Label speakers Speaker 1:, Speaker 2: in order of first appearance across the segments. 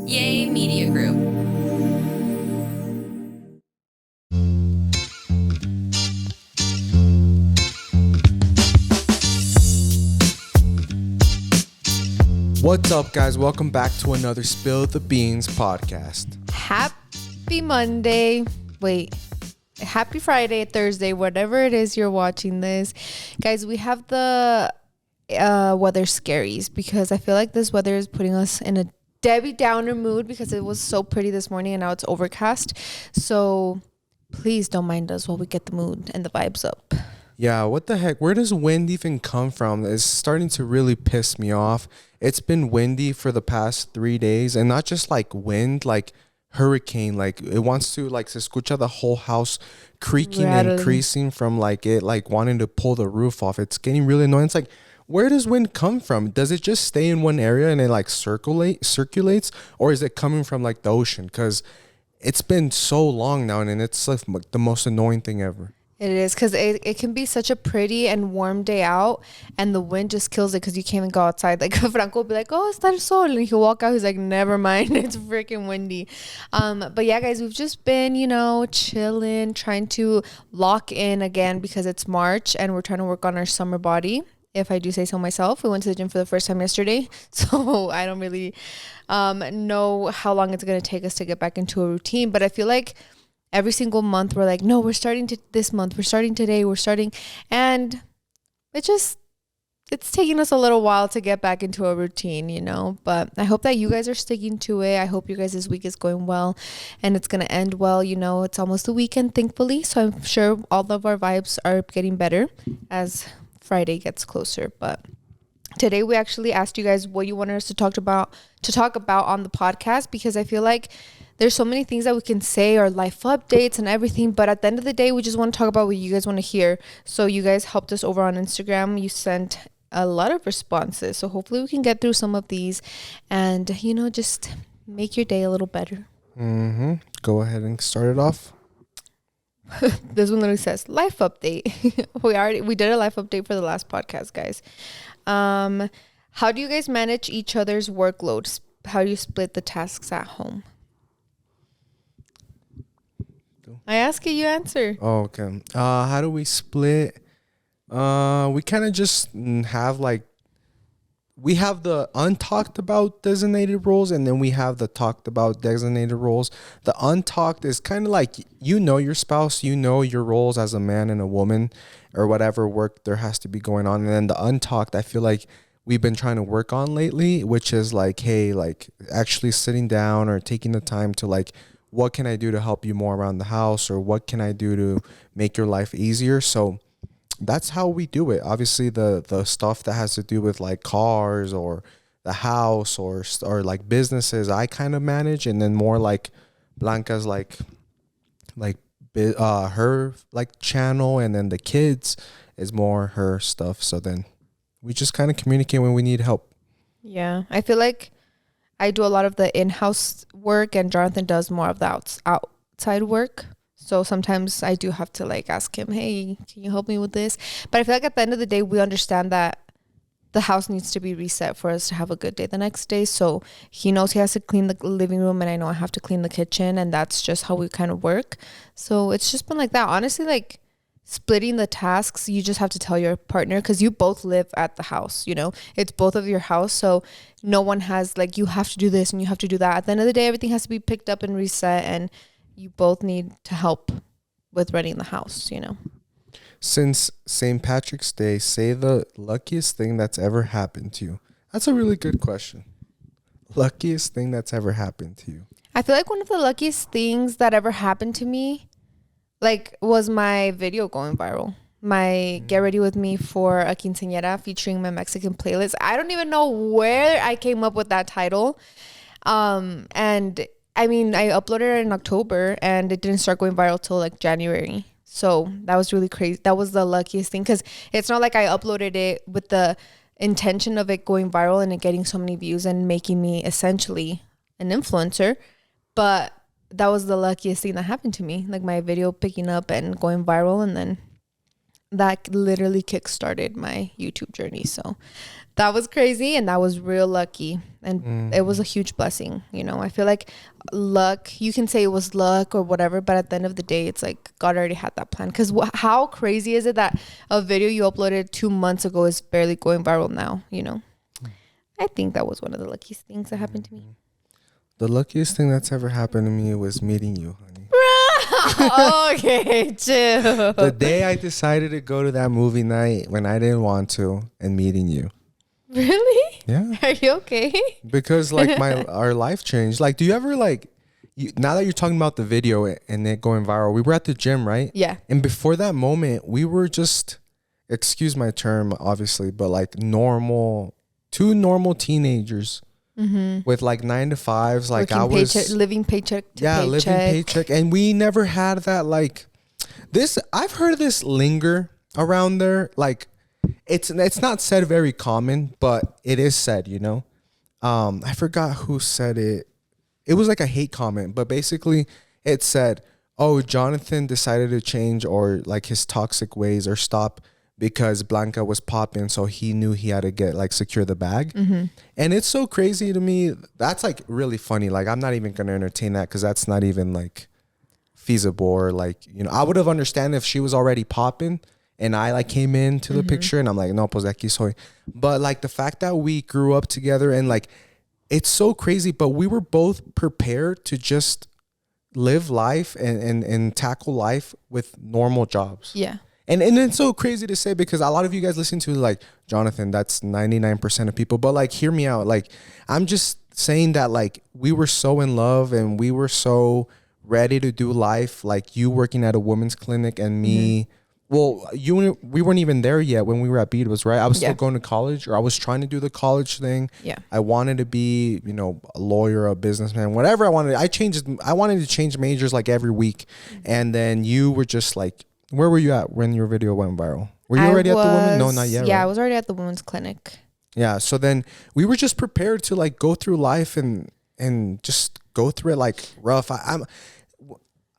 Speaker 1: Yay Media Group.
Speaker 2: What's up, guys? Welcome back to another Spill the Beans podcast.
Speaker 3: Happy Monday. Wait. Happy Friday, Thursday, whatever it is you're watching this. Guys, we have the weather scaries because I feel like this weather is putting us in a Debbie Downer mood because it was so pretty this morning and now it's overcast. So please don't mind us while we get the mood and the vibes up.
Speaker 2: Yeah, what the heck? Where does wind even come from? It's starting to really piss me off. It's been windy for the past 3 days, and not just like wind, like hurricane. Like it wants to like se escucha the whole house creaking and creasing from like it like wanting to pull the roof off. It's getting really annoying. It's like, where does wind come from? Does it just stay in one area and it like circulates, or is it coming from like the ocean? Because it's been so long now, and it's like the most annoying thing ever.
Speaker 3: It is because it can be such a pretty and warm day out and the wind just kills it because you can't even go outside. Like Franco will be like, oh, está el sol. And he'll walk out. He's like, never mind. It's freaking windy. But yeah, guys, we've just been, chilling, trying to lock in again because it's March and we're trying to work on our summer body. If I do say so myself, we went to the gym for the first time yesterday. So I don't really know how long it's going to take us to get back into a routine. But I feel like every single month we're like, no, we're starting this month, we're starting today, and it's taking us a little while to get back into a routine, but I hope that you guys are sticking to it. I hope you guys this week is going well and it's going to end well. It's almost the weekend, thankfully, so I'm sure all of our vibes are getting better as Friday gets closer. But today we actually asked you guys what you wanted us to talk about on the podcast, because I feel like there's so many things that we can say, or life updates and everything, but at the end of the day, we just want to talk about what you guys want to hear. So you guys helped us over on Instagram. You sent a lot of responses. So hopefully we can get through some of these and, just make your day a little better.
Speaker 2: Go ahead and start it off.
Speaker 3: This one literally says life update. we did a life update for the last podcast, guys. How do you guys manage each other's workloads? How do you split the tasks at home? I ask you, you answer.
Speaker 2: Oh, okay. How do we split? We kind of just have we have the untalked about designated roles, and then we have the talked about designated roles. The untalked is kind of like, your spouse, your roles as a man and a woman, or whatever work there has to be going on. And then the untalked, I feel like we've been trying to work on lately, which is like, hey, like actually sitting down or taking the time to like, what can I do to help you more around the house, or what can I do to make your life easier? So that's how we do it. Obviously, the stuff that has to do with like cars or the house or businesses, I kind of manage, and then more like Blanca's her like channel, and then the kids is more her stuff. So then we just kind of communicate when we need help.
Speaker 3: Yeah, I feel like I do a lot of the in-house work and Jonathan does more of the outside work. So sometimes I do have to like ask him, hey, can you help me with this? But I feel like at the end of the day, we understand that the house needs to be reset for us to have a good day the next day. So he knows he has to clean the living room, and I know I have to clean the kitchen, and that's just how we kind of work. So it's just been like that. Honestly, like splitting the tasks, you just have to tell your partner, because you both live at the house, it's both of your house. So no one has like, you have to do this and you have to do that. At the end of the day, everything has to be picked up and reset, and you both need to help with running the house.
Speaker 2: Since St. Patrick's Day, say the luckiest thing that's ever happened to you. That's a really good question. Luckiest thing that's ever happened to you.
Speaker 3: I feel like one of the luckiest things that ever happened to me was my video going viral. My Get Ready With Me for a Quinceañera featuring my Mexican playlist. I don't even know where I came up with that title. And I mean, I uploaded it in October and it didn't start going viral till like January. So that was really crazy. That was the luckiest thing, because it's not like I uploaded it with the intention of it going viral and it getting so many views and making me essentially an influencer. But that was the luckiest thing that happened to me, like my video picking up and going viral, and then that literally kickstarted my YouTube journey. So that was crazy, and that was real lucky, and it was a huge blessing. I feel like luck, you can say it was luck or whatever, but at the end of the day, it's like God already had that plan. Because how crazy is it that a video you uploaded 2 months ago is barely going viral now? I think that was one of the luckiest things that happened to me.
Speaker 2: The luckiest thing that's ever happened to me was meeting you, honey.
Speaker 3: Okay, chill.
Speaker 2: The day I decided to go to that movie night when I didn't want to, and meeting you.
Speaker 3: Really?
Speaker 2: Yeah.
Speaker 3: Are you okay?
Speaker 2: Because like our life changed. Like, do you ever like, now that you're talking about the video and it going viral, we were at the gym, right?
Speaker 3: Yeah.
Speaker 2: And before that moment, we were just, excuse my term, obviously, but like two normal teenagers with like 9 to 5s. Like
Speaker 3: living paycheck to paycheck.
Speaker 2: Living paycheck. And we never had that like this. I've heard this linger around there. Like it's not said very common, but it is said, I forgot who said it. It was like a hate comment, but basically it said, oh, Jonathan decided to change or like his toxic ways or stop because Blanca was popping, so he knew he had to get like secure the bag. And it's so crazy to me. That's like really funny. Like I'm not even gonna entertain that because that's not even like feasible or like, I would have understand if she was already popping and I like came into the picture and I'm like, no, pues aquí soy. But like the fact that we grew up together and like it's so crazy, but we were both prepared to just live life and tackle life with normal jobs.
Speaker 3: Yeah.
Speaker 2: And it's so crazy to say because a lot of you guys listen to like, Jonathan, that's 99% of people. But like, hear me out. Like, I'm just saying that like we were so in love and we were so ready to do life. Like you working at a women's clinic and me. Well, we weren't even there yet when we were at Beatles, right? I was still going to college, or I was trying to do the college thing.
Speaker 3: Yeah.
Speaker 2: I wanted to be, a lawyer, a businessman, whatever I wanted. I wanted to change majors like every week. And then you were just like, where were you at when your video went viral? Were you already at the women? No, not yet.
Speaker 3: Yeah,
Speaker 2: right?
Speaker 3: I was already at the women's clinic.
Speaker 2: Yeah. So then we were just prepared to like go through life and just go through it like rough.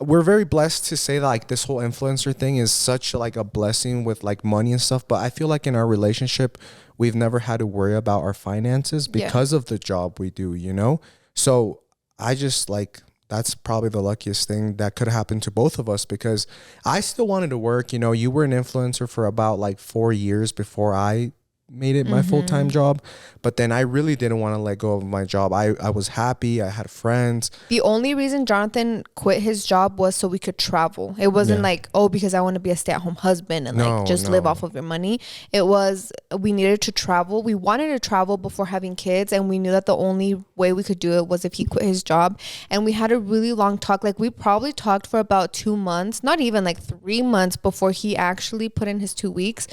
Speaker 2: We're very blessed to say that like this whole influencer thing is such like a blessing with like money and stuff. But I feel like in our relationship, we've never had to worry about our finances because of the job we do, So I just like, that's probably the luckiest thing that could happen to both of us because I still wanted to work. You were an influencer for about like 4 years before I made it my full-time job, but then I really didn't want to let go of my job. I was happy. I had friends.
Speaker 3: The only reason Jonathan quit his job was so we could travel. It wasn't like, oh, because I want to be a stay-at-home husband and like just live off of your money. It was, we needed to travel. We wanted to travel before having kids, and we knew that the only way we could do it was if he quit his job. And we had a really long talk. Like we probably talked for about 2 months, not even like 3 months before he actually put in his 2 weeks.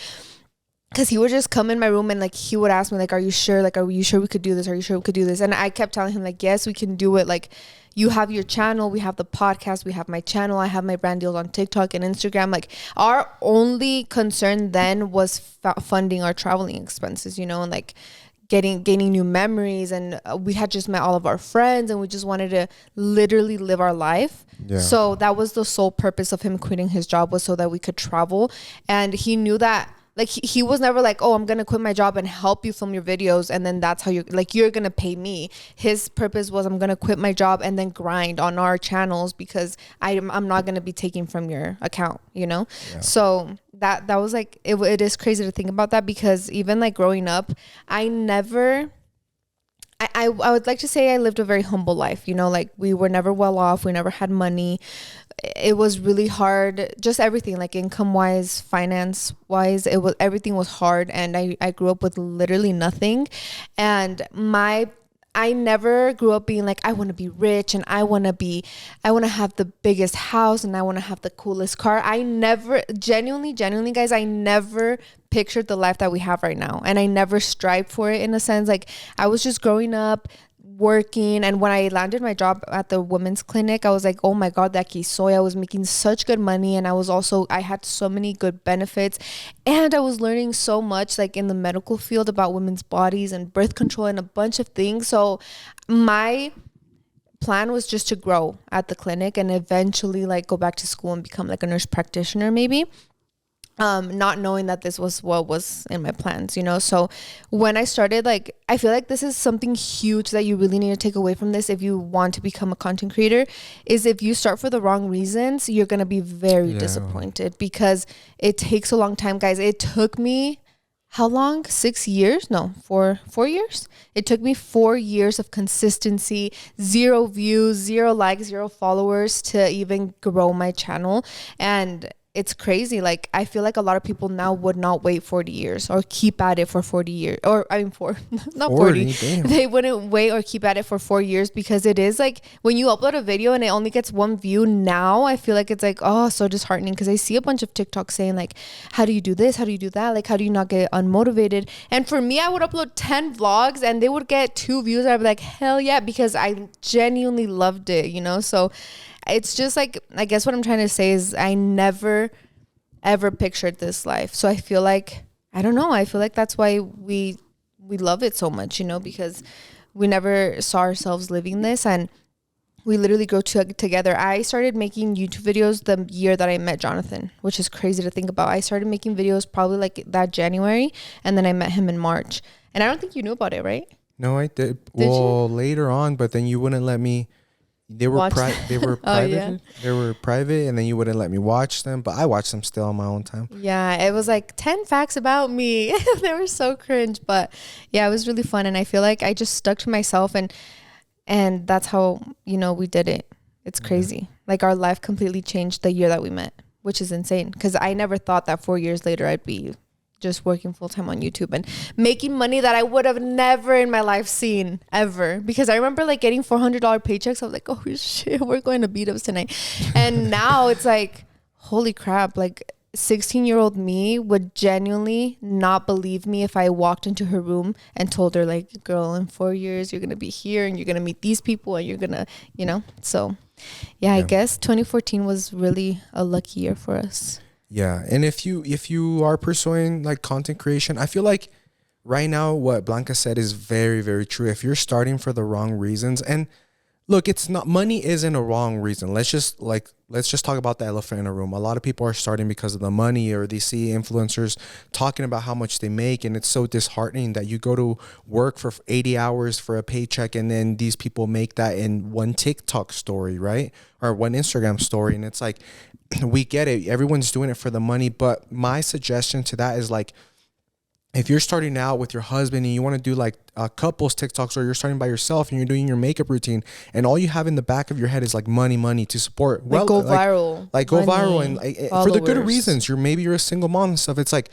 Speaker 3: Because he would just come in my room and like he would ask me like, are you sure we could do this? Are you sure we could do this? And I kept telling him like, yes, we can do it. Like you have your channel, we have the podcast, we have my channel, I have my brand deals on TikTok and Instagram. Like our only concern then was funding our traveling expenses, and like gaining new memories. And we had just met all of our friends and we just wanted to literally live our life. Yeah. So that was the sole purpose of him quitting his job, was so that we could travel. And he knew that. Like he was never like, oh, I'm going to quit my job and help you film your videos. And then that's how you're going to pay me. His purpose was, I'm going to quit my job and then grind on our channels because I'm not going to be taking from your account, Yeah. So that was like, it is crazy to think about that because even like growing up, I would like to say I lived a very humble life, like we were never well off. We never had money. It was really hard, just everything, like income wise, finance wise, everything was hard. And I grew up with literally nothing. And I never grew up being like, I want to be rich and I want to have the biggest house and I want to have the coolest car. I never, genuinely guys, I never pictured the life that we have right now. And I never strived for it in a sense. Like I was just growing up, working. And when I landed my job at the women's clinic, I was like, oh my God, that soy. I was making such good money. And I had so many good benefits. And I was learning so much like in the medical field about women's bodies and birth control and a bunch of things. So my plan was just to grow at the clinic and eventually like go back to school and become like a nurse practitioner maybe. not knowing that this was what was in my plans, you know? So when I started, like, I feel like this is something huge that you really need to take away from this if you want to become a content creator, is if you start for the wrong reasons, you're going to be very disappointed, because it takes a long time, guys. It took me, how long? 6 years? No, 4 years. It took me 4 years of consistency, 0 views, 0 likes, 0 followers to even grow my channel. And it's crazy. Like, I feel like a lot of people now would not wait 40 years or keep at it for 40 years, or I mean, not 40.
Speaker 2: Damn.
Speaker 3: They wouldn't wait or keep at it for 4 years, because it is like, when you upload a video and it only gets 1 view now, I feel like it's like, oh, so disheartening, because I see a bunch of TikToks saying like, how do you do this? How do you do that? Like, how do you not get unmotivated? And for me, I would upload 10 vlogs and they would get 2 views. I'd be like, hell yeah, because I genuinely loved it, you know? So it's just like, I guess what I'm trying to say is I never ever pictured this life. So I feel like, I don't know, I feel like that's why we love it so much, you know, because we never saw ourselves living this, and we literally grew together. I started making YouTube videos the year that I met Jonathan, which is crazy to think about. I started making videos probably like that January, and then I met him in March. And I don't think you knew about it, right?
Speaker 2: No, I did. Well, later on, but then you wouldn't let me. They were they were private. Oh, yeah. They were private, and then you wouldn't let me watch them. But I watched them still on my own time.
Speaker 3: Yeah, it was like 10 facts about me. They were so cringe, but yeah, it was really fun. And I feel like I just stuck to myself, and that's how, you know, we did it. It's crazy. Yeah. Like, our life completely changed the year that we met, which is insane, because I never thought that 4 years later I'd be just working full-time on YouTube and making money that I would have never in my life seen ever. Because I remember like getting $400 paychecks. I was like, oh shit, we're going to beat ups tonight. And now it's like, holy crap, like 16-year-old me would genuinely not believe me if I walked into her room and told her like, girl, in 4 years you're gonna be here and you're gonna meet these people and you're gonna, you know. So yeah, I guess 2014 was really a lucky year for us.
Speaker 2: Yeah, and if you are pursuing like content creation, I feel like right now what Blanca said is very, very true. If you're starting for the wrong reasons, and look, it's not, money isn't a wrong reason. Let's just talk about the elephant in the room. A lot of people are starting because of the money, or they see influencers talking about how much they make, and it's so disheartening that you go to work for 80 hours for a paycheck, and then these people make that in one TikTok story, right? Or one Instagram story, and it's like, we get it. Everyone's doing it for the money, but my suggestion to that is like, if you're starting out with your husband and you want to do like couples TikToks, or you're starting by yourself and you're doing your makeup routine, and all you have in the back of your head is like money to support.
Speaker 3: Like, go viral.
Speaker 2: Like go viral, and like, for the good reasons. You're a single mom and stuff. It's like,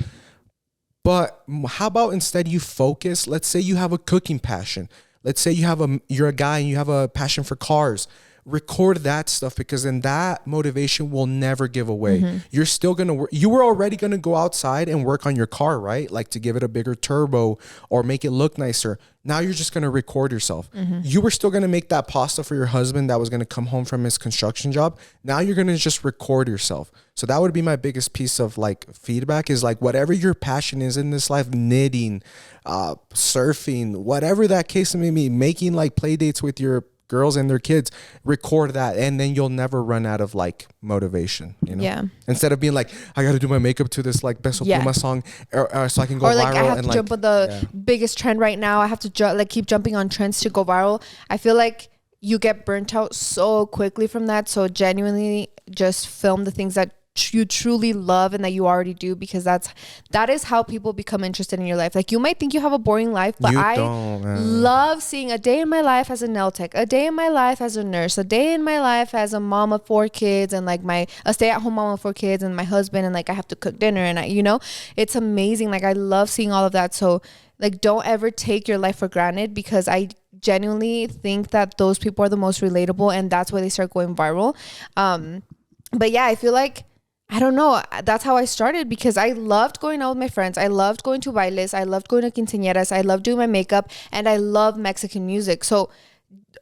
Speaker 2: but how about instead you focus? Let's say you have a cooking passion. Let's say you're a guy and you have a passion for cars. Record that stuff, because then that motivation will never give away. Mm-hmm. You're still going to work. You were already going to go outside and work on your car, right? Like to give it a bigger turbo or make it look nicer. Now you're just going to record yourself. Mm-hmm. You were still going to make that pasta for your husband that was going to come home from his construction job. Now you're going to just record yourself. So that would be my biggest piece of like feedback, is like, whatever your passion is in this life, knitting, surfing, whatever that case may be, making like play dates with your girls and their kids, record that, and then you'll never run out of like motivation, you know? Yeah. Instead of being like, I got to do my makeup to this like Beso Pluma song, or so I can go viral. Or like, I have to jump on the
Speaker 3: biggest trend right now. I have to keep jumping on trends to go viral. I feel like you get burnt out so quickly from that. So genuinely just film the things that you truly love and that you already do, because that is how people become interested in your life. Like, you might think you have a boring life, but I love seeing a day in my life as a nail tech, a day in my life as a nurse, a day in my life as a mom of 4 kids, and like a stay-at-home mom of 4 kids, and my husband, and like I have to cook dinner, and it's amazing. Like, I love seeing all of that. So like, don't ever take your life for granted, because I genuinely think that those people are the most relatable, and that's why they start going viral. But yeah, I feel like, I don't know, that's how I started, because I loved going out with my friends. I loved going to bailes. I loved going to quinceañeras. I loved doing my makeup, and I love Mexican music. So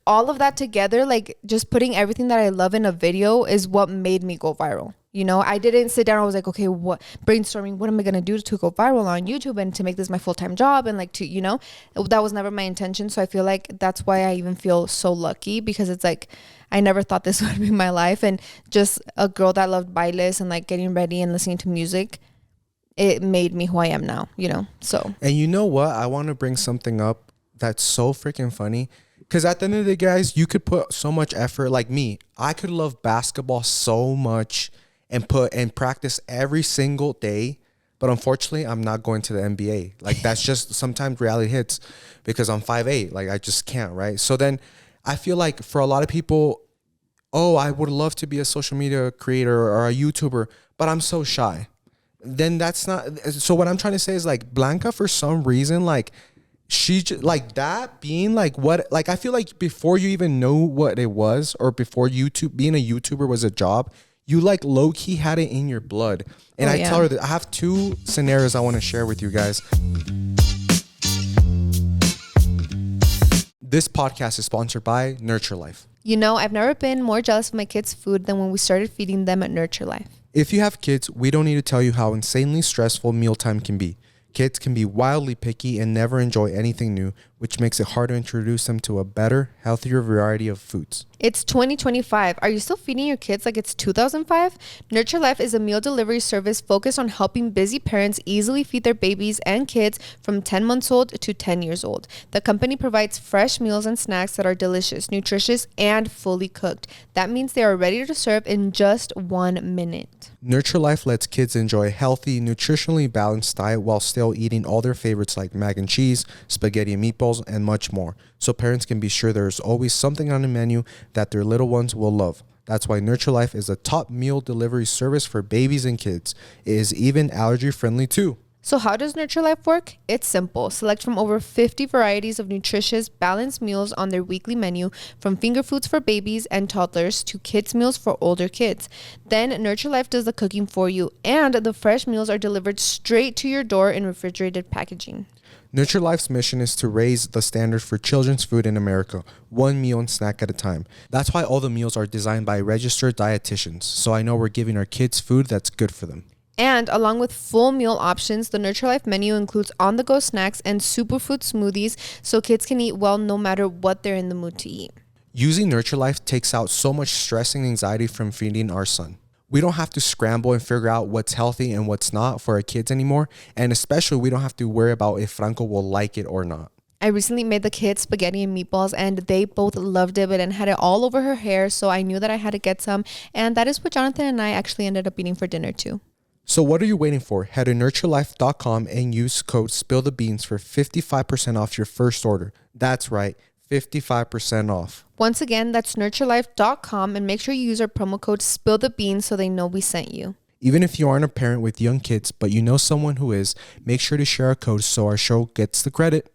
Speaker 3: all of that together, like just putting everything that I love in a video, is what made me go viral. You know, I didn't sit down. I was like, okay, brainstorming, what am I going to do to go viral on YouTube and to make this my full-time job, and like that was never my intention. So I feel like that's why I even feel so lucky, because it's like, I never thought this would be my life. And just a girl that loved bailes and like getting ready and listening to music it made me who I am now, so.
Speaker 2: And you know what? I want to bring something up that's so freaking funny. Because at the end of the day, guys, you could put so much effort. Like me, I could love basketball so much and practice every single day. But unfortunately, I'm not going to the NBA. Like, that's just sometimes reality hits because I'm 5'8". Like, I just can't, right? So then I feel like for a lot of people, oh, I would love to be a social media creator or a YouTuber, but I'm so shy. Then that's not. So what I'm trying to say is, like, Blanca, for some reason, like, she just, like, that being like what, like, I feel like before you even know what it was, or before YouTube, being a YouTuber was a job, you like low key had it in your blood. And I tell her that I have two scenarios I want to share with you guys. This podcast is sponsored by Nurture Life.
Speaker 3: I've never been more jealous of my kids' food than when we started feeding them at Nurture Life.
Speaker 2: If you have kids, we don't need to tell you how insanely stressful mealtime can be. Kids can be wildly picky and never enjoy anything new, which makes it hard to introduce them to a better, healthier variety of foods.
Speaker 3: It's 2025. Are you still feeding your kids like it's 2005? Nurture Life is a meal delivery service focused on helping busy parents easily feed their babies and kids from 10 months old to 10 years old. The company provides fresh meals and snacks that are delicious, nutritious, and fully cooked. That means they are ready to serve in just 1 minute.
Speaker 2: Nurture Life lets kids enjoy a healthy, nutritionally balanced diet while still eating all their favorites like mac and cheese, spaghetti and meatballs, and much more. So parents can be sure there's always something on the menu that their little ones will love. That's why Nurture Life is a top meal delivery service for babies and kids. It is even allergy friendly too.
Speaker 3: So how does Nurture Life work? It's simple. Select from over 50 varieties of nutritious, balanced meals on their weekly menu, from finger foods for babies and toddlers to kids meals for older kids. Then Nurture Life does the cooking for you, and the fresh meals are delivered straight to your door in refrigerated packaging.
Speaker 2: Nurture Life's mission is to raise the standard for children's food in America, one meal and snack at a time. That's why all the meals are designed by registered dietitians, so I know we're giving our kids food that's good for them.
Speaker 3: And along with full meal options, the Nurture Life menu includes on-the-go snacks and superfood smoothies, so kids can eat well no matter what they're in the mood to eat.
Speaker 2: Using Nurture Life takes out so much stress and anxiety from feeding our son. We don't have to scramble and figure out what's healthy and what's not for our kids anymore. And especially, we don't have to worry about if Franco will like it or not.
Speaker 3: I recently made the kids spaghetti and meatballs, and they both loved it, but and had it all over her hair. So I knew that I had to get some. And that is what Jonathan and I actually ended up eating for dinner too.
Speaker 2: So what are you waiting for? Head to nurturelife.com and use code SPILLTHEBEANS for 55% off your first order. That's right, 55% off.
Speaker 3: Once again, that's nurturelife.com, and make sure you use our promo code SPILLTHEBEANS so they know we sent you.
Speaker 2: Even if you aren't a parent with young kids, but you know someone who is, make sure to share our code so our show gets the credit.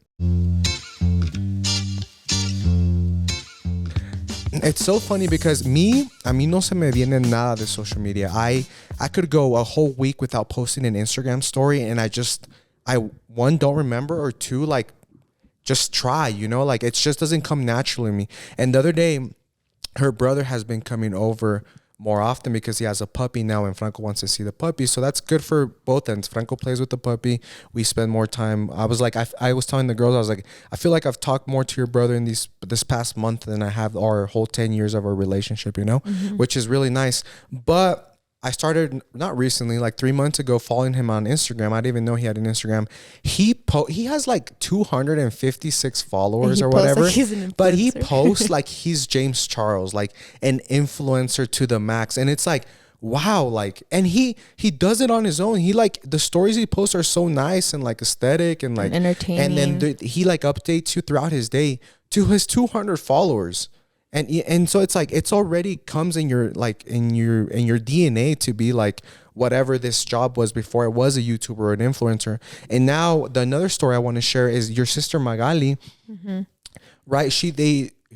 Speaker 2: It's so funny because a mí no se me viene nada de social media. I could go a whole week without posting an Instagram story, and I one, don't remember, or two, like, just try, like, it just doesn't come naturally to me. And the other day, her brother has been coming over more often because he has a puppy now, and Franco wants to see the puppy. So that's good for both ends. Franco plays with the puppy. We spend more time. I was like, I was telling the girls, I was like, I feel like I've talked more to your brother in this past month than I have our whole 10 years of our relationship, which is really nice. But I started, not recently, like 3 months ago, following him on Instagram. I didn't even know he had an Instagram. He has like 256 followers or whatever. Like, but he posts like he's James Charles, like an influencer to the max. And it's like, wow, like, and he does it on his own. He, like, the stories he posts are so nice and like aesthetic and like
Speaker 3: entertaining.
Speaker 2: And then he like updates you throughout his day to his 200 followers. And so it's like, it's already comes in your, like, in your DNA to be like whatever this job was before it was a YouTuber or an influencer. And now another story I want to share is your sister Magali, right?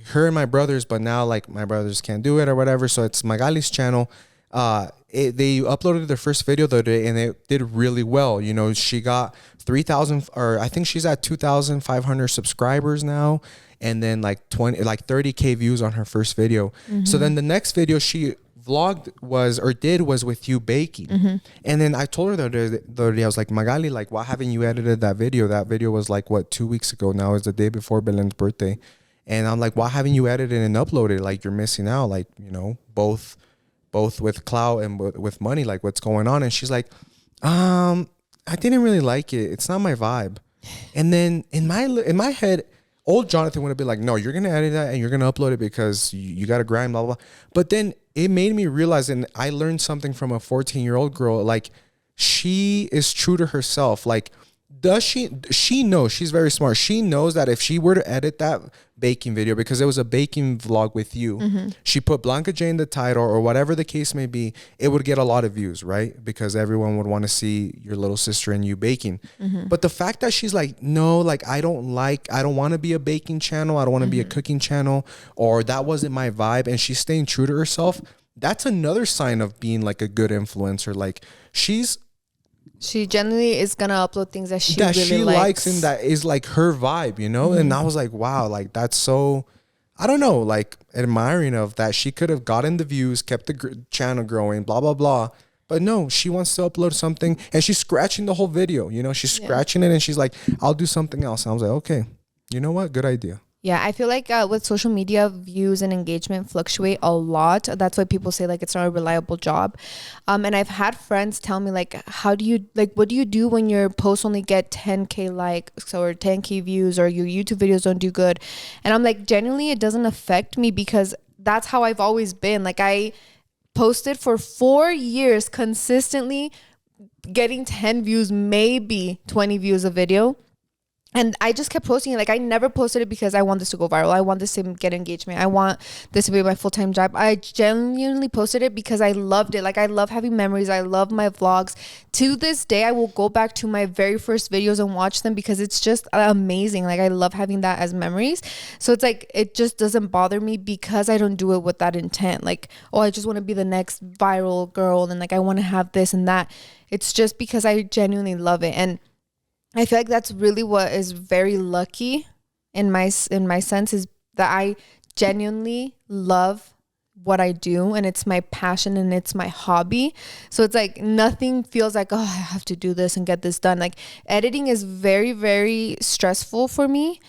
Speaker 2: Her and my brothers, but now like my brothers can't do it or whatever. So it's Magali's channel. They uploaded their first video the other day and it did really well. She got 3,000, or I think she's at 2,500 subscribers now. And then like 30K views on her first video. So then the next video she vlogged was with you baking. And then I told her the other day, I was like, Magali, like, why haven't you edited that video? That video was like, 2 weeks ago now. It's the day before Belen's birthday. And I'm like, why haven't you edited and uploaded? Like, you're missing out, like, both with clout and with money, like, what's going on? And she's like, I didn't really like it. It's not my vibe. And then in my head, old Jonathan would have been like, no, you're gonna edit that and you're gonna upload it because you got to grind, blah blah blah. But then it made me realize, and I learned something from a 14-year-old girl. Like, she is true to herself. Like, does she knows, she's very smart. She knows that if she were to edit that baking video, because it was a baking vlog with you, she put Blanca J in the title or whatever the case may be, it would get a lot of views, right? Because everyone would want to see your little sister and you baking. But the fact that she's like, no, like, I don't want to be a baking channel, I don't want to be a cooking channel, or that wasn't my vibe, and she's staying true to herself, that's another sign of being like a good influencer. Like, she
Speaker 3: generally is gonna upload things that she really likes
Speaker 2: and that is like her vibe, you know. And I was like, wow, like, that's so, I don't know, like, admiring of that. She could have gotten the views, kept the channel growing, blah blah blah, but no, she wants to upload something, and she's scratching the whole video, you know. She's scratching it, and she's like, I'll do something else. And I was like, okay, you know what, good idea.
Speaker 3: Yeah, I feel like with social media, views and engagement fluctuate a lot. That's why people say like it's not a reliable job. And I've had friends tell me like, what do you do when your posts only get 10K likes or 10K views, or your YouTube videos don't do good? And I'm like, genuinely, it doesn't affect me, because that's how I've always been. Like, I posted for 4 years consistently, getting 10 views, maybe 20 views a video. And I just kept posting it. Like, I never posted it because I want this to go viral. I want this to get engagement. I want this to be my full-time job. I genuinely posted it because I loved it. Like, I love having memories. I love my vlogs. To this day, I will go back to my very first videos and watch them because it's just amazing. Like, I love having that as memories. So it's like, it just doesn't bother me because I don't do it with that intent. Like, oh, I just want to be the next viral girl, and like, I want to have this and that. It's just because I genuinely love it. And I feel like that's really what is very lucky in my sense, is that I genuinely love what I do, and it's my passion and it's my hobby. So it's like nothing feels like, oh, I have to do this and get this done. Like, editing is very, very stressful for me,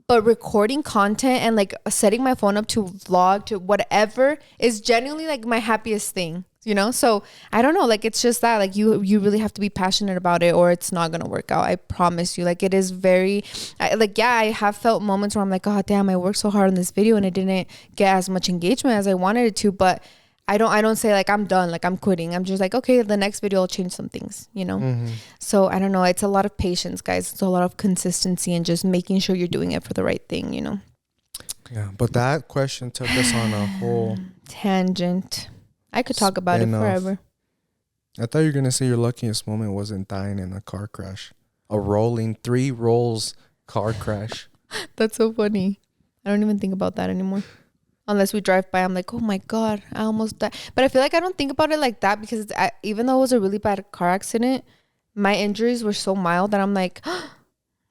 Speaker 3: but recording content and like setting my phone up to vlog, to whatever, is genuinely like my happiest thing. You know, so I don't know, like, it's just that, like, you really have to be passionate about it, or it's not gonna work out. I promise you. Like, it is very, I have felt moments where I'm like, oh damn, I worked so hard on this video and it didn't get as much engagement as I wanted it to. But I don't say like I'm done, like I'm quitting. I'm just like, okay, the next video I'll change some things, you know. So I don't know, it's a lot of patience, guys. It's a lot of consistency and just making sure you're doing it for the right thing, you know.
Speaker 2: Yeah, but that question took us on a whole
Speaker 3: tangent. I could talk about it forever.
Speaker 2: I thought you were going to say your luckiest moment wasn't dying in a car crash. A rolling 3 rolls car crash.
Speaker 3: That's so funny. I don't even think about that anymore. Unless we drive by, I'm like, oh my God, I almost died. But I feel like I don't think about it like that, because even though it was a really bad car accident, my injuries were so mild that I'm like,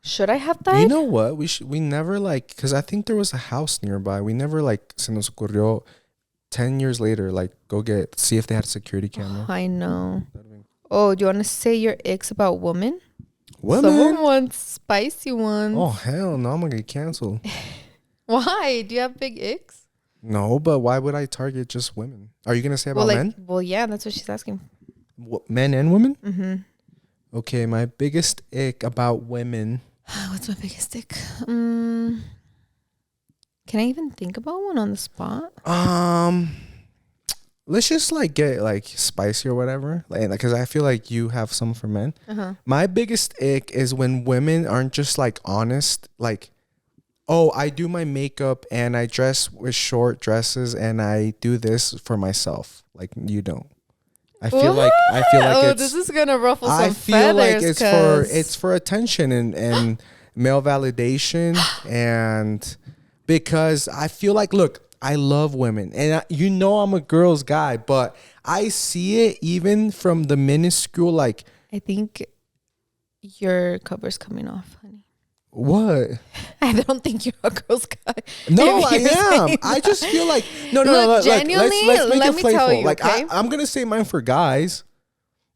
Speaker 3: should I have died?
Speaker 2: You know what? We never like, because I think there was a house nearby. We never like, se nos ocurrió 10 years later, like, see if they had a security camera.
Speaker 3: I know. Oh, do you want to say your icks about women?
Speaker 2: Women?
Speaker 3: Someone wants spicy ones.
Speaker 2: Oh, hell no. I'm going to get canceled.
Speaker 3: Why? Do you have big icks?
Speaker 2: No, but why would I target just women? Are you going to say about men?
Speaker 3: Well, yeah, that's what she's asking.
Speaker 2: Men and women?
Speaker 3: Mm-hmm.
Speaker 2: Okay, my biggest ick about women.
Speaker 3: What's my biggest ick? Can I even think about one on the spot?
Speaker 2: Let's just like get like spicy or whatever, like, because I feel like you have some for men. My biggest ick is when women aren't just like honest, like, oh, I do my makeup and I dress with short dresses and I do this for myself. Like, you don't. I feel like
Speaker 3: this is gonna ruffle some feathers.
Speaker 2: I feel like it's for attention and male validation, and because I feel like, look, I love women, and you know I'm a girl's guy, but I see it even from the minuscule, like,
Speaker 3: I think your cover's coming off, honey.
Speaker 2: What?
Speaker 3: I don't think you're a girl's guy.
Speaker 2: No, I am. I just feel like no.
Speaker 3: Genuinely,
Speaker 2: let's make
Speaker 3: let
Speaker 2: it
Speaker 3: me
Speaker 2: playful.
Speaker 3: tell you.
Speaker 2: Like,
Speaker 3: okay?
Speaker 2: I'm gonna say mine for guys,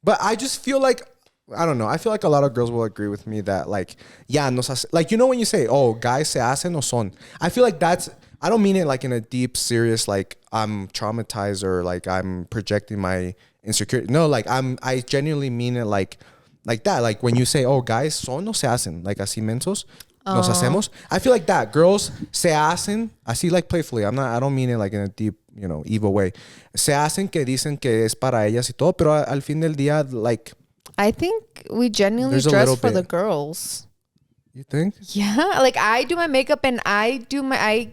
Speaker 2: but I just feel like, I don't know. I feel like a lot of girls will agree with me that, like, yeah, nos hace, like, you know when you say, oh, guys se hacen no son. I feel like that's, I don't mean it like in a deep, serious, like I'm traumatized or like I'm projecting my insecurity. No, like I genuinely mean it like like that. Like when you say, oh, guys son no se hacen, like así mensos, nos hacemos. I feel like that. Girls se hacen, así like playfully. I don't mean it like in a deep, evil way. Se hacen que dicen que es para ellas y todo, pero al fin del día, like.
Speaker 3: I think we genuinely dress for the girls.
Speaker 2: You think?
Speaker 3: Yeah, like I do my makeup and I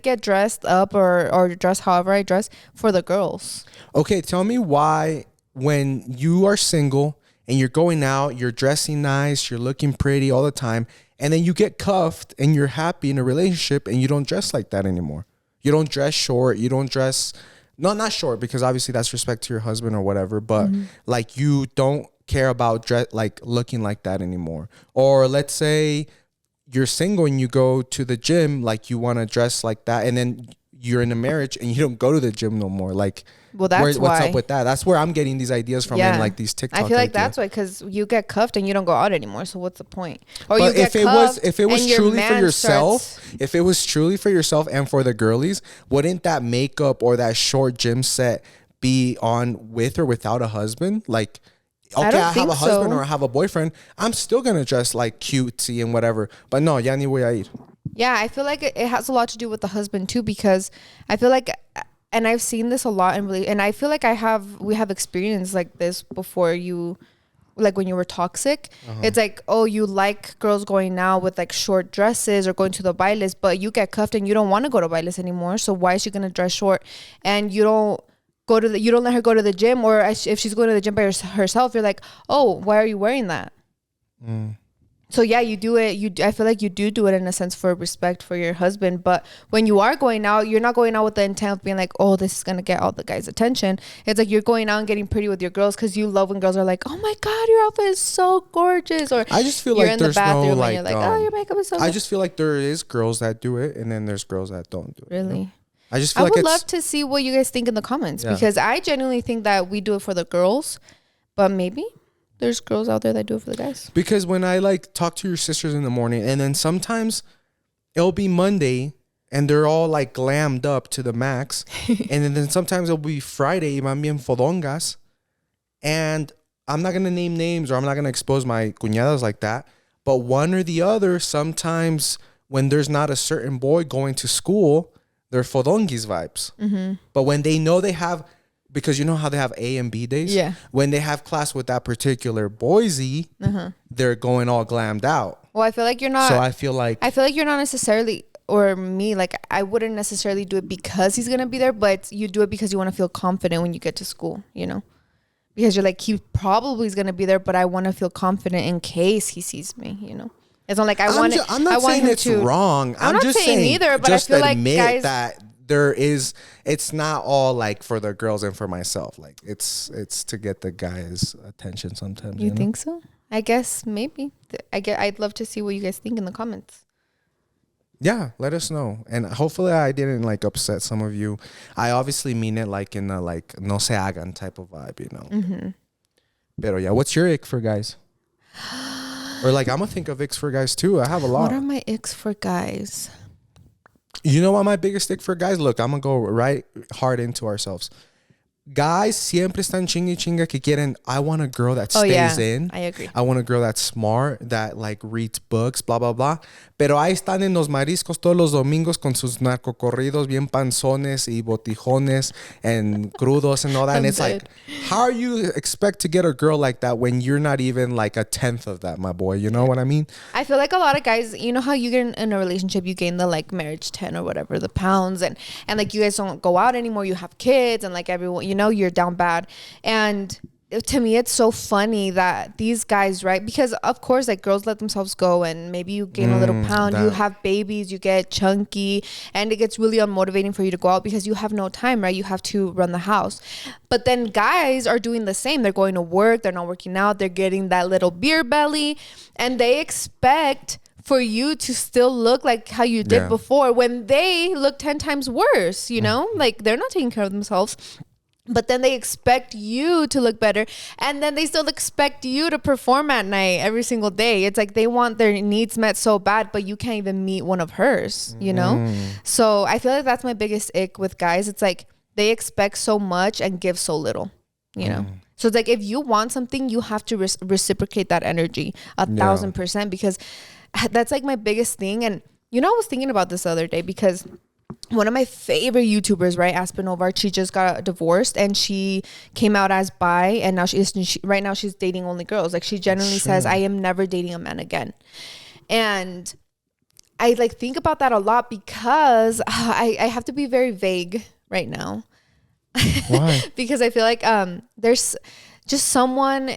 Speaker 3: get dressed up or dress however I dress for the girls.
Speaker 2: Okay, tell me why when you are single and you're going out, you're dressing nice, you're looking pretty all the time, and then you get cuffed and you're happy in a relationship and you don't dress like that anymore. You don't dress short. You don't dress, no, not short, because obviously that's respect to your husband or whatever, but like you don't care about like looking like that anymore. Or let's say you're single and you go to the gym, like you want to dress like that, and then you're in a marriage and you don't go to the gym no more. Like,
Speaker 3: well, that's
Speaker 2: what's up with that? That's where I'm getting these ideas from, in like these TikTok.
Speaker 3: I feel like that's why, because you get cuffed and you don't go out anymore. So what's the point? Or
Speaker 2: but
Speaker 3: you get cuffed
Speaker 2: if it was truly for yourself, if it was truly for yourself and for the girlies, wouldn't that makeup or that short gym set be on with or without a husband? Like, okay, I have a husband or I have a boyfriend, I'm still gonna dress like cutesy and whatever. But no, ya ni voy a ir.
Speaker 3: Yeah, I feel like it has a lot to do with the husband too, because I feel like, and I've seen this a lot and I feel like we have experienced like this before you, like when you were toxic. It's like, oh, you like girls going out with like short dresses or going to the bailes, but you get cuffed and you don't want to go to bailes anymore. So why is she gonna dress short? And you don't let her go to the gym, or if she's going to the gym by herself, you're like, oh, why are you wearing that? So yeah, you do it. I feel like you do it in a sense for respect for your husband. But when you are going out, you're not going out with the intent of being like, oh, this is going to get all the guys' attention. It's like you're going out and getting pretty with your girls because you love when girls are like, oh my God, your outfit is so gorgeous. Or
Speaker 2: I just feel like there's no like,
Speaker 3: you're like, oh, your makeup is so good.
Speaker 2: I just feel like there is girls that do it and then there's girls that don't do it.
Speaker 3: Really?
Speaker 2: I just feel like
Speaker 3: I would love to see what you guys think in the comments, because I genuinely think that we do it for the girls, but maybe there's girls out there that do it for the guys. Because
Speaker 2: when I like talk to your sisters in the morning, and then sometimes it'll be Monday and they're all like glammed up to the max, and then sometimes it'll be Friday, van bien fodongas, and I'm not gonna name names or I'm not gonna expose my cuñadas like that, but one or the other, sometimes when there's not a certain boy going to school, they're fodongis vibes. But when they know they have, because you know how they have A and B days?
Speaker 3: Yeah.
Speaker 2: When they have class with that particular boysy, they're going all glammed out.
Speaker 3: Well, I feel like you're not.
Speaker 2: So I feel like
Speaker 3: you're not necessarily, or me, like I wouldn't necessarily do it because he's going to be there, but you do it because you want to feel confident when you get to school, Because you're like, he probably is going to be there, but I want to feel confident in case he sees me, It's not like
Speaker 2: I'm not saying it's wrong. I'm not just saying either, but I feel like guys, that there is, it's not all like for the girls and for myself. Like it's to get the guys' attention sometimes.
Speaker 3: You think so? I guess maybe. I'd love to see what you guys think in the comments.
Speaker 2: Yeah, let us know. And hopefully I didn't like upset some of you. I obviously mean it like in a like no se hagan type of vibe, Pero yeah, what's your ick for guys? Or like, I'm gonna think of icks for guys too. I have a lot.
Speaker 3: What are my icks for guys?
Speaker 2: You know what my biggest ick for guys? Look, I'm gonna go right hard into ourselves. Guys siempre están chinga que quieren, I want a girl that stays in.
Speaker 3: I agree.
Speaker 2: I want a girl that's smart, that like reads books, blah, blah, blah. Pero ahí están en los mariscos todos los domingos con sus narcocorridos bien panzones y botijones and crudos and all that. And it's like, how are you expect to get a girl like that when you're not even like a tenth of that, my boy? You know what I mean?
Speaker 3: I feel like a lot of guys, you know how you get in a relationship, you gain the like marriage 10 or whatever, the pounds, and like you guys don't go out anymore, you have kids, and like everyone, you're down bad. And to me, it's so funny that these guys, right? Because of course, like girls let themselves go, and maybe you gain a little pound, you have babies, you get chunky, and it gets really unmotivating for you to go out because you have no time, right? You have to run the house. But then guys are doing the same. They're going to work, they're not working out, they're getting that little beer belly, and they expect for you to still look like how you did before when they look 10 times worse, like they're not taking care of themselves. But then they expect you to look better, and then they still expect you to perform at night every single day. It's like they want their needs met so bad, but you can't even meet one of hers, So I feel like that's my biggest ick with guys. It's like they expect so much and give so little, So it's like, if you want something, you have to reciprocate that energy 1,000%, because that's like my biggest thing. And I was thinking about this the other day, because one of my favorite YouTubers, right, Aspinovar, she just got divorced, and she came out as bi, and now right now she's dating only girls. Like, she genuinely says, I am never dating a man again. And I like think about that a lot, because I have to be very vague right now.
Speaker 2: Why?
Speaker 3: Because I feel like there's just someone,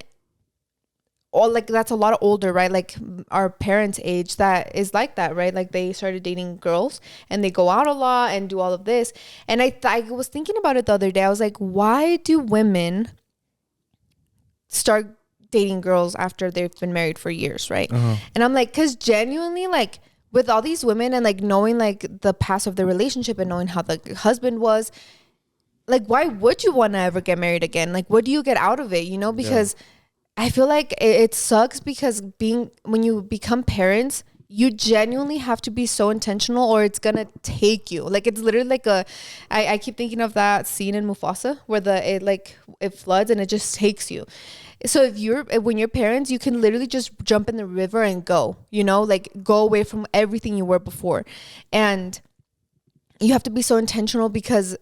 Speaker 3: or like, that's a lot older, right? Like our parents' age, that is like that, right? Like, they started dating girls and they go out a lot and do all of this. And I was thinking about it the other day. I was like, why do women start dating girls after they've been married for years, right? And I'm like, because genuinely, like, with all these women, and like knowing like the past of the relationship, and knowing how the husband was, like, why would you want to ever get married again? Like, what do you get out of it? Because I feel like it sucks, because when you become parents, you genuinely have to be so intentional, or it's gonna take you. Like, it's literally like I keep thinking of that scene in Mufasa where it floods and it just takes you. So when you're parents, you can literally just jump in the river and go, like, go away from everything you were before. And you have to be so intentional, because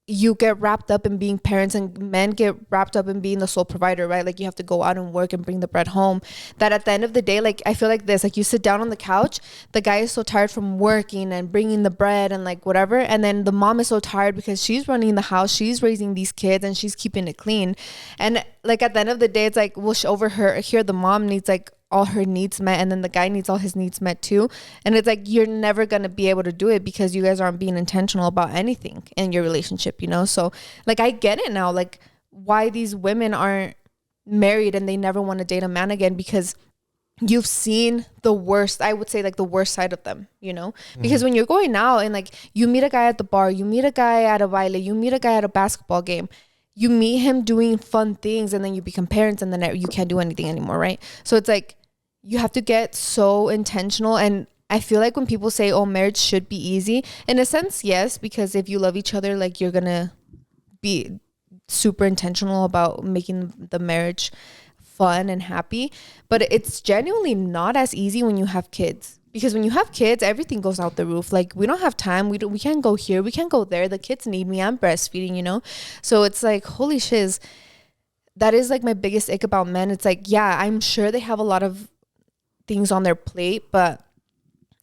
Speaker 3: you get wrapped up in being parents, and men get wrapped up in being the sole provider, right? Like, you have to go out and work and bring the bread home, that at the end of the day, like, I feel like this, like, you sit down on the couch, the guy is so tired from working and bringing the bread and like whatever, and then the mom is so tired because she's running the house, she's raising these kids, and she's keeping it clean. And like, at the end of the day, it's like, well, here the mom needs like all her needs met, and then the guy needs all his needs met too. And it's like, you're never going to be able to do it, because you guys aren't being intentional about anything in your relationship, so like, I get it now, like, why these women aren't married and they never want to date a man again, because you've seen the worst, I would say, like, the worst side of them, because when you're going out and like, you meet a guy at the bar, you meet a guy at a baile, you meet a guy at a basketball game, you meet him doing fun things, and then you become parents, and then you can't do anything anymore, right? So it's like, you have to get so intentional. And I feel like when people say, oh, marriage should be easy, in a sense, yes, because if you love each other, like, you're gonna be super intentional about making the marriage fun and happy. But it's genuinely not as easy when you have kids, because when you have kids, everything goes out the roof. Like, we don't have time, we can't go here, we can't go there, the kids need me, I'm breastfeeding, so it's like, holy shiz, that is like my biggest ick about men. It's like, yeah, I'm sure they have a lot of things on their plate, but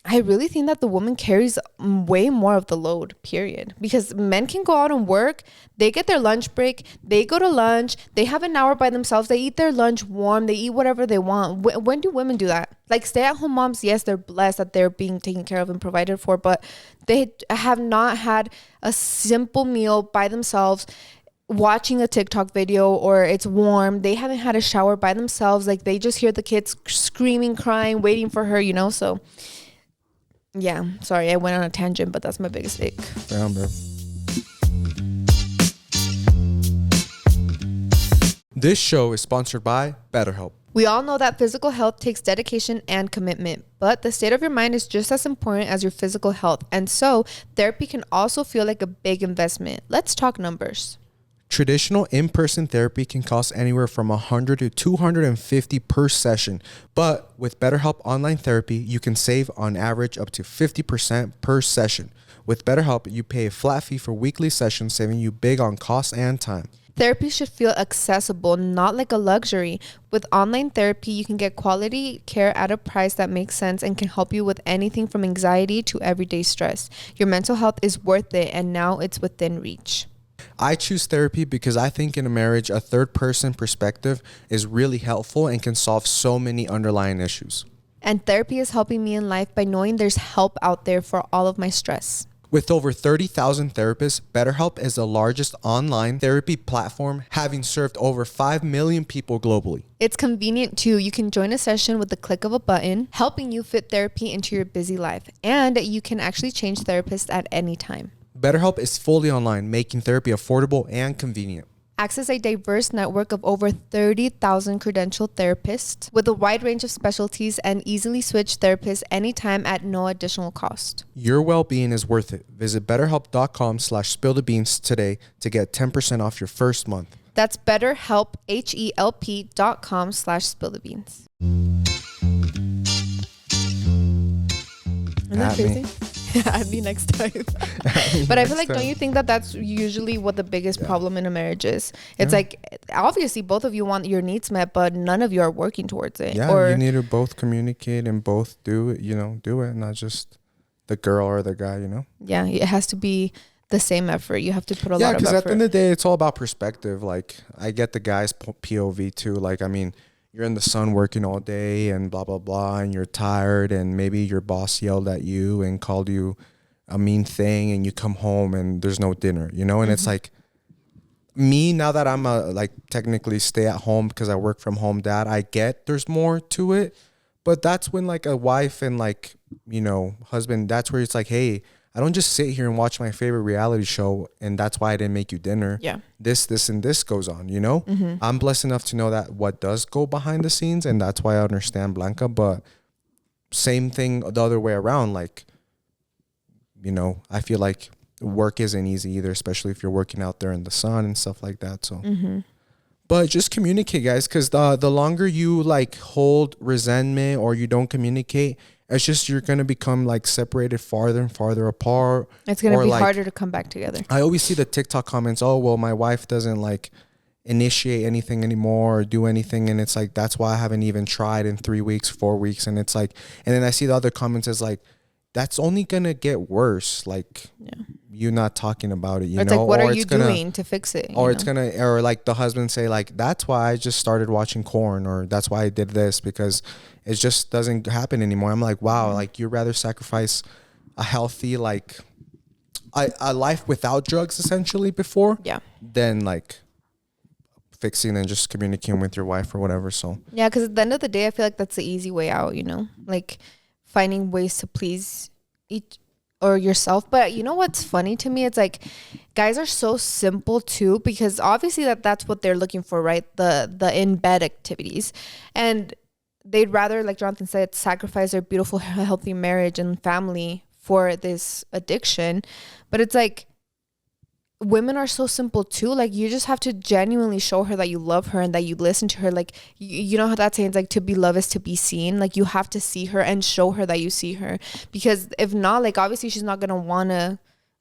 Speaker 3: I really think that the woman carries way more of the load, period, because men can go out and work, they get their lunch break, they go to lunch, they have an hour by themselves, they eat their lunch warm, they eat whatever they want. When do women do that? Like, stay-at-home moms, yes, they're blessed that they're being taken care of and provided for, but they have not had a simple meal by themselves, watching a TikTok video, or it's warm, they haven't had a shower by themselves, like, they just hear the kids screaming, crying, waiting for her, so yeah, sorry, I went on a tangent, but that's my biggest ick.
Speaker 2: Damn, bro. This show is sponsored by BetterHelp.
Speaker 3: We all know that physical health takes dedication and commitment, but the state of your mind is just as important as your physical health, and so therapy can also feel like a big investment. Let's talk numbers.
Speaker 2: Traditional in-person therapy can cost anywhere from $100 to $250 per session, but with BetterHelp Online Therapy, you can save on average up to 50% per session. With BetterHelp, you pay a flat fee for weekly sessions, saving you big on cost and time.
Speaker 3: Therapy should feel accessible, not like a luxury. With online therapy, you can get quality care at a price that makes sense and can help you with anything from anxiety to everyday stress. Your mental health is worth it, and now it's within reach.
Speaker 2: I choose therapy because I think in a marriage, a third person perspective is really helpful and can solve so many underlying issues.
Speaker 3: And therapy is helping me in life by knowing there's help out there for all of my stress.
Speaker 2: With over 30,000 therapists, BetterHelp is the largest online therapy platform, having served over 5 million people globally.
Speaker 3: It's convenient too. You can join a session with the click of a button, helping you fit therapy into your busy life. And you can actually change therapists at any time.
Speaker 2: BetterHelp is fully online, making therapy affordable and convenient.
Speaker 3: Access a diverse network of over 30,000 credentialed therapists with a wide range of specialties, and easily switch therapists anytime at no additional cost.
Speaker 2: Your well-being is worth it. Visit betterhelp.com/spillthebeans today to get 10% off your first month.
Speaker 3: That's BetterHelp, HELP.com/spillthebeans. Isn't that crazy? Add me next time. But I feel like, don't you think that that's usually what the biggest problem in a marriage is? It's like, obviously both of you want your needs met, but none of you are working towards it.
Speaker 2: Yeah, you need to both communicate and both do it, not just the girl or the guy,
Speaker 3: Yeah, it has to be the same effort. You have to put a lot of effort. Yeah,
Speaker 2: because at the end of the day, it's all about perspective. Like, I get the guy's POV too. Like, I mean, you're in the sun working all day and blah, blah, blah, and you're tired, and maybe your boss yelled at you and called you a mean thing, and you come home and there's no dinner, and it's like, me, now that I'm a technically stay at home because I work from home dad, I get there's more to it. But that's when a wife and husband, that's where it's like, hey, I don't just sit here and watch my favorite reality show and that's why I didn't make you dinner.
Speaker 3: Yeah.
Speaker 2: This and this goes on, I'm blessed enough to know that what does go behind the scenes, and that's why I understand Blanca. But same thing the other way around. I feel like work isn't easy either, especially if you're working out there in the sun and stuff like that. So, but just communicate, guys, because the longer you hold resentment or you don't communicate, it's just you're going to become separated farther and farther apart.
Speaker 3: It's going to be harder to come back together.
Speaker 2: I always see the TikTok comments, oh, well, my wife doesn't initiate anything anymore or do anything. And it's that's why I haven't even tried in 3 weeks, 4 weeks. And it's and then I see the other comments as that's only going to get worse. You not talking about it,
Speaker 3: it's what are you doing to fix it?
Speaker 2: Or it's going to, or the husband say that's why I just started watching corn, or that's why I did this, because it just doesn't happen anymore. I'm wow, you'd rather sacrifice a healthy, a life without drugs essentially before than fixing and just communicating with your wife or whatever. So
Speaker 3: yeah, because at the end of the day, I feel like that's the easy way out, finding ways to please each or yourself. But you know what's funny to me? It's guys are so simple too, because obviously that's what they're looking for, right? The in bed activities, and they'd rather, like Jonathan said, sacrifice their beautiful, healthy marriage and family for this addiction. But it's women are so simple too. You just have to genuinely show her that you love her and that you listen to her. You know how that saying is to be loved is to be seen. You have to see her and show her that you see her, because if not, obviously she's not gonna want to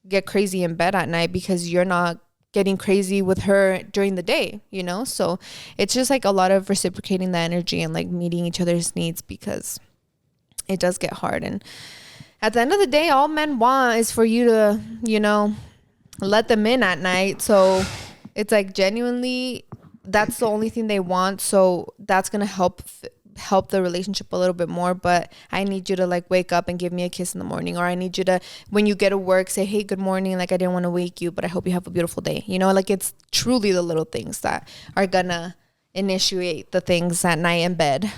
Speaker 3: get crazy in bed at night because you're not getting crazy with her during the day, so it's just a lot of reciprocating the energy and meeting each other's needs, because it does get hard. And at the end of the day, all men want is for you to let them in at night. So it's genuinely, that's the only thing they want. So that's gonna help the relationship a little bit more. But I need you to wake up and give me a kiss in the morning, or I need you to, when you get to work, say, hey, good morning, I didn't want to wake you, but I hope you have a beautiful day. It's truly the little things that are gonna initiate the things at night in bed.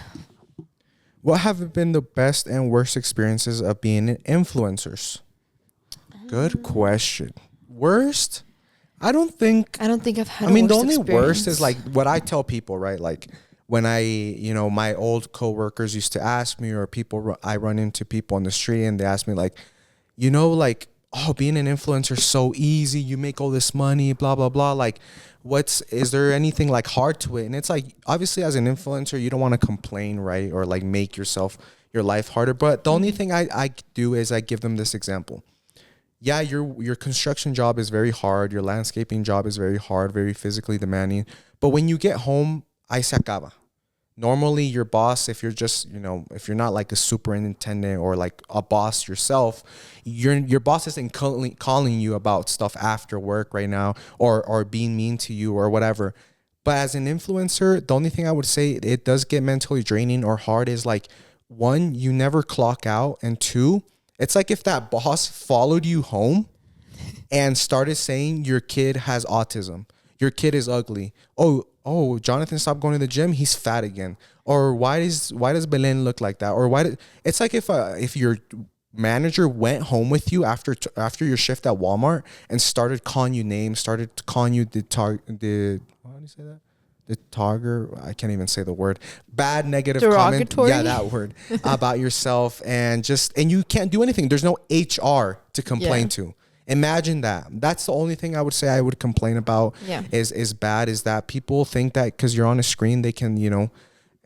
Speaker 2: What have been the best and worst experiences of being influencers? Good question. Worst? I don't think I've had the only worst is what I tell people, right? When I, my old coworkers used to ask me, or I run into people on the street and they ask me oh, being an influencer is so easy. You make all this money, blah, blah, blah. Is there anything hard to it? And it's obviously as an influencer, you don't want to complain, right? Or make your life harder. But the only thing I do is I give them this example. Yeah, your construction job is very hard. Your landscaping job is very hard, very physically demanding. But when you get home, ahí se acaba. Normally, your boss, if you're just, if you're not a superintendent or a boss yourself, your boss isn't calling you about stuff after work right now, or being mean to you or whatever. But as an influencer, the only thing I would say it does get mentally draining or hard is one, you never clock out, and two, it's if that boss followed you home and started saying your kid has autism, your kid is ugly. Oh, Jonathan stopped going to the gym. He's fat again. Or why does Belen look like that? Or it's if your manager went home with you after your shift at Walmart and started calling you names, started calling you how do you say that? The targer, I can't even say the word. Bad, negative comment. Yeah, that word about yourself, and you can't do anything. There's no HR to complain to. Imagine that. That's the only thing I would say I would complain about.
Speaker 3: Yeah.
Speaker 2: Is bad is that people think that because you're on a screen they can,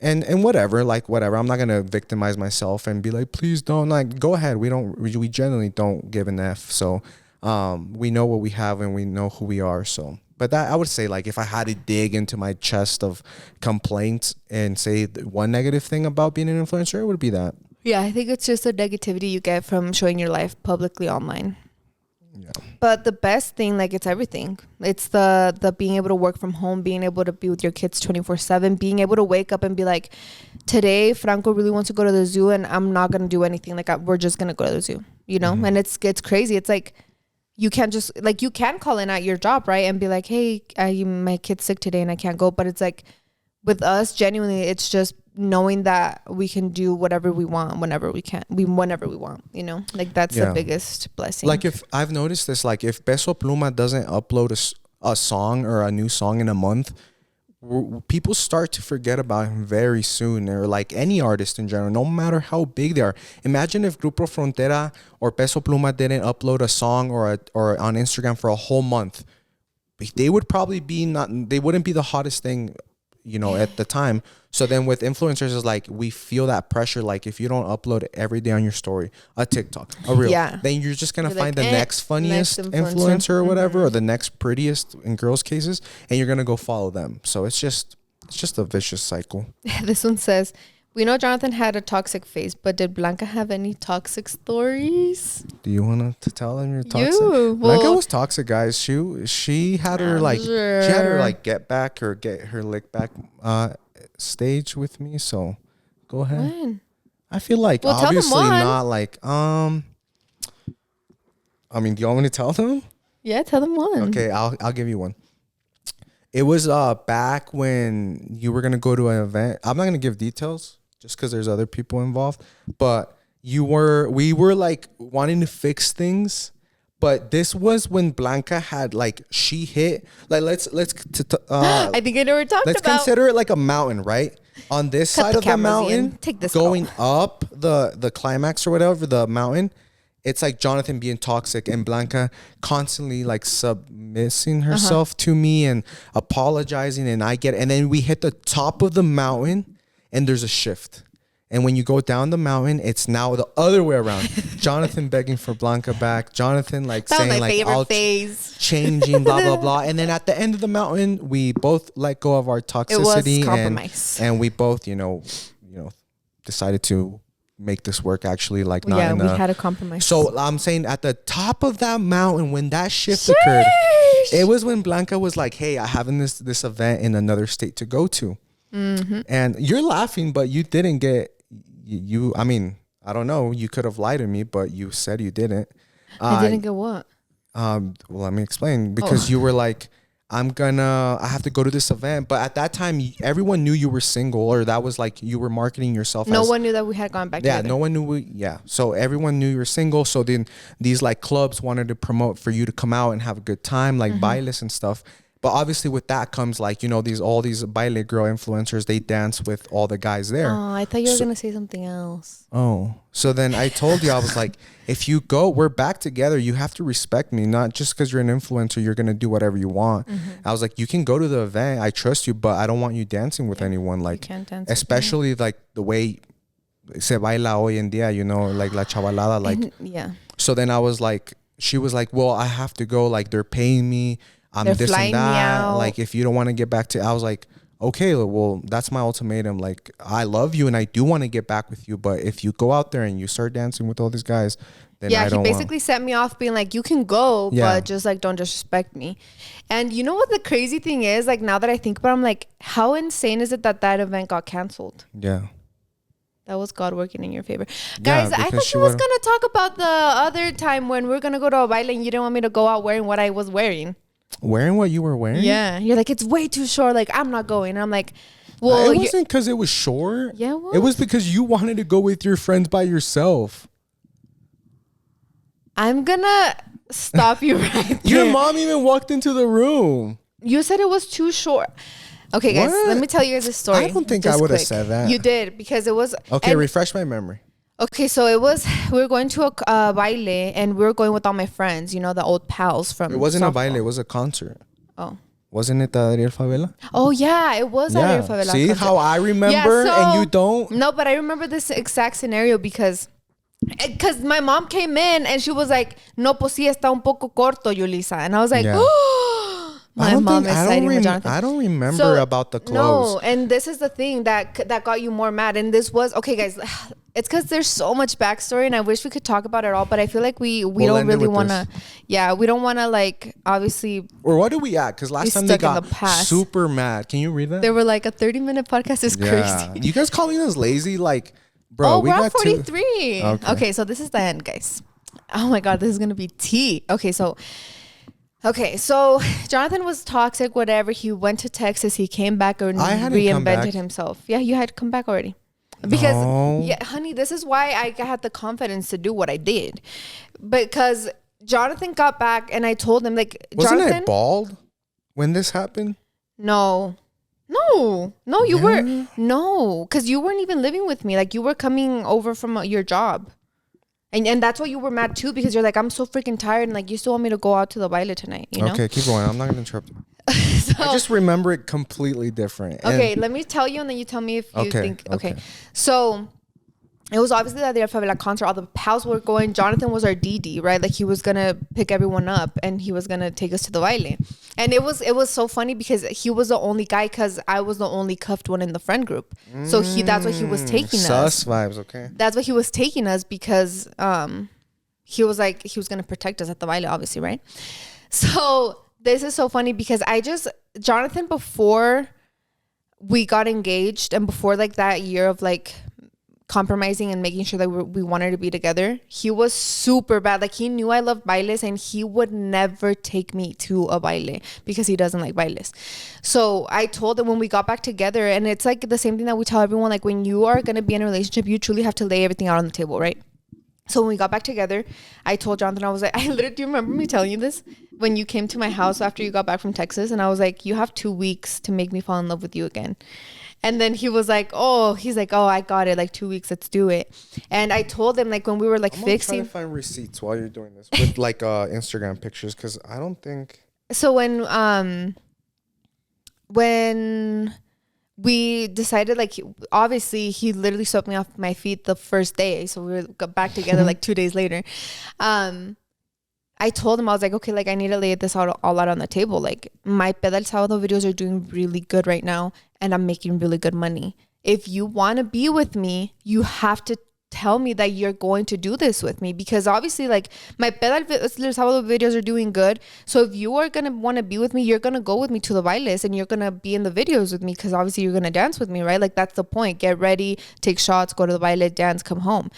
Speaker 2: and whatever, like whatever. I'm not gonna victimize myself and be like, please don't, like, go ahead. We generally don't give an F. So we know what we have and we know who we are. So, but that I would say, like, if I had to dig into my chest of complaints and say one negative thing about being an influencer, it would be that.
Speaker 3: Yeah, I think it's just the negativity you get from showing your life publicly online.
Speaker 2: Yeah.
Speaker 3: But the best thing, like, it's everything. It's the being able to work from home, being able to be with your kids 24/7, being able to wake up and be like, today Franco really wants to go to the zoo and I'm not going to do anything. Like, we're just going to go to the zoo, And it's crazy. It's like, you can't just, like, you can call in at your job, right? And be like, hey, my kid's sick today and I can't go. But it's like, with us, genuinely, it's just knowing that we can do whatever we want whenever we want, like, that's the biggest blessing.
Speaker 2: Like, if I've noticed this, like, if Peso Pluma doesn't upload a song or a new song in a month, people start to forget about him very soon, or like any artist in general, no matter how big they are. Imagine if Grupo Frontera or Peso Pluma didn't upload a song or on Instagram for a whole month. They would probably they wouldn't be the hottest thing, at the time. So then with influencers, is like, we feel that pressure. Like, if you don't upload every day on your story, a TikTok, a reel, then you're just going to find the next funniest influencer or whatever, or the next prettiest in girls' cases, and you're going to go follow them. So it's just a vicious cycle.
Speaker 3: This one says, we know Jonathan had a toxic phase, but did Blanca have any toxic stories?
Speaker 2: Do you want to tell them you're toxic? Blanca was toxic, guys. She had her get back or get her lick back stage with me. So go ahead.
Speaker 3: When?
Speaker 2: I feel like obviously not like I mean, do you want me to tell them?
Speaker 3: Yeah, tell them one.
Speaker 2: Okay, I'll give you one. It was back when you were gonna go to an event. I'm not gonna give details just because there's other people involved, but we were like wanting to fix things. But this was when Blanca had, like, she hit, like, let's
Speaker 3: I think I know what we're talking
Speaker 2: let's
Speaker 3: about.
Speaker 2: consider it like a mountain, right? On this side of the mountain,
Speaker 3: take this
Speaker 2: going up the climax or whatever, the mountain, it's like Jonathan being toxic and Blanca constantly like submitting herself to me and apologizing, and and then we hit the top of the mountain and there's a shift. And when you go down the mountain, it's now the other way around. Jonathan begging for Blanca back. Jonathan like
Speaker 3: that
Speaker 2: saying like, I'll changing, blah, blah, blah. And then at the end of the mountain, we both let go of our toxicity.
Speaker 3: It was compromise.
Speaker 2: And we both, decided to make this work actually, like, not in
Speaker 3: we had a compromise.
Speaker 2: So I'm saying at the top of that mountain, when that shift occurred, it was when Blanca was like, hey, I have this event in another state to go to. Mm-hmm. And you're laughing, but you didn't get I mean, I don't know. You could have lied to me, but you said you didn't.
Speaker 3: I didn't get what?
Speaker 2: Well, let me explain. Because you were like, I have to go to this event. But at that time, everyone knew you were single, or that was like you were marketing yourself.
Speaker 3: No one knew that we had gone back together.
Speaker 2: No one knew. So everyone knew you were single. So then these like clubs wanted to promote for you to come out and have a good time, like bailes and stuff. But obviously with that comes like, all these baile girl influencers, they dance with all the guys there.
Speaker 3: Oh, I thought you were going to say something else.
Speaker 2: Oh, so then I told you, I was like, if you go, we're back together. You have to respect me, not just because you're an influencer, you're going to do whatever you want. I was like, you can go to the event. I trust you, but I don't want you dancing with anyone. Like, you can't dance especially like the way se baila hoy en día, like la chavalada. Like, So then I was like, she was like, well, I have to go. Like, they're paying me. I'm this and that. Like, if you don't want to get back to, I was like, okay, well, that's my ultimatum. Like, I love you and I do want to get back with you, but if you go out there and you start dancing with all these guys, then I don't. Yeah, he basically
Speaker 3: sent me off being like, you can go, but just like don't disrespect me. And you know what the crazy thing is? Like, now that I think about it, I'm like, how insane is it that event got canceled?
Speaker 2: Yeah.
Speaker 3: That was God working in your favor. Guys, I thought you was going to talk about the other time when we were going to go to a baile and you didn't want me to go out wearing what I was wearing.
Speaker 2: Wearing what you were wearing?
Speaker 3: Yeah. You're like, it's way too short. Like, I'm not going. And I'm like, well.
Speaker 2: It wasn't because it was short.
Speaker 3: Yeah,
Speaker 2: it was because you wanted to go with your friends by yourself.
Speaker 3: I'm going to stop you right there.
Speaker 2: Your mom even walked into the room.
Speaker 3: You said it was too short. Okay, guys, let me tell you guys a story.
Speaker 2: I don't think I would have said that.
Speaker 3: You did, because it was.
Speaker 2: Okay, refresh my memory.
Speaker 3: Okay, so we were going to a baile, and we were going with all my friends, you know, the old pals from
Speaker 2: It wasn't a baile.
Speaker 3: softball.
Speaker 2: It was a concert.
Speaker 3: Oh.
Speaker 2: Wasn't it the Adriel Favela?
Speaker 3: Oh yeah, it was at
Speaker 2: Yeah.
Speaker 3: Favela
Speaker 2: See
Speaker 3: concert.
Speaker 2: how I remember and you don't?
Speaker 3: No, but I remember this exact scenario because my mom came in and she was like, "No, pues sí está un poco corto, Yulisa," and I was like,
Speaker 2: Yeah.
Speaker 3: "Oh." My mom is siding with Jonathan.
Speaker 2: I don't remember about the clothes.
Speaker 3: No, and this is the thing that got you more mad. And this was okay, guys. It's because there's so much backstory, and I wish we could talk about it all. But I feel like we don't really want to. Yeah, we don't want to like obviously.
Speaker 2: Or what do we at? Because last time they got super mad. Can you read that?
Speaker 3: They were like, a 30-minute podcast is
Speaker 2: yeah.
Speaker 3: crazy.
Speaker 2: You guys calling us lazy? Like, bro,
Speaker 3: oh,
Speaker 2: we
Speaker 3: we're
Speaker 2: got
Speaker 3: at 43. Okay, so this is the end, guys. Oh my God, this is gonna be tea. Okay, so Jonathan was toxic, whatever. He went to Texas. He came back and reinvented himself. Yeah, you had come back already. Because, yeah, honey, this is why I had the confidence to do what I did. Because Jonathan got back and I told him, like,
Speaker 2: Wasn't
Speaker 3: Jonathan.
Speaker 2: I bald when this happened?
Speaker 3: No, you were. No, because you weren't even living with me. Like, you were coming over from your job. And that's why you were mad too, because you're like, I'm so freaking tired, and like, you still want me to go out to the baile tonight, you know?
Speaker 2: Okay, keep going. I'm not gonna interrupt you. I just remember it completely different.
Speaker 3: Okay, let me tell you, and then you tell me if you think. Okay, so it was obviously that Adriel Favela concert. All the pals were going. Jonathan was our DD, right? Like, he was gonna pick everyone up, and he was gonna take us to the baile. And it was so funny because he was the only guy, because I was the only cuffed one in the friend group. So that's what he was taking us.
Speaker 2: Sus vibes, okay.
Speaker 3: That's what he was taking us because he was like, he was gonna protect us at the baile, obviously, right? So this is so funny because Jonathan, before we got engaged and before like that year of like compromising and making sure that we wanted to be together, he was super bad. Like, he knew I loved bailes and he would never take me to a baile because he doesn't like bailes. So I told him when we got back together, and it's like the same thing that we tell everyone, like, when you are going to be in a relationship, you truly have to lay everything out on the table, right? So when we got back together, I told Jonathan, I was like, do you remember me telling you this? When you came to my house after you got back from Texas, and I was like, you have 2 weeks to make me fall in love with you again. And then he was like, oh, I got it. Like, 2 weeks, let's do it. And I told him, like, when we were like fixing.
Speaker 2: I'm trying to find receipts while you're doing this with like Instagram pictures, because I don't think.
Speaker 3: So when we decided, like, obviously he literally swept me off my feet the first day. So we got back together like 2 days later. I told him, I was like, okay, like, I need to lay this all out on the table. Like, my Peda el Sábado videos are doing really good right now, and I'm making really good money. If you want to be with me, you have to tell me that you're going to do this with me, because obviously, like, my Peda el Sábado videos are doing good. So if you are going to want to be with me, you're going to go with me to the bailes, and you're going to be in the videos with me, because obviously you're going to dance with me, right? Like, that's the point. Get ready, take shots, go to the baile, dance, come home.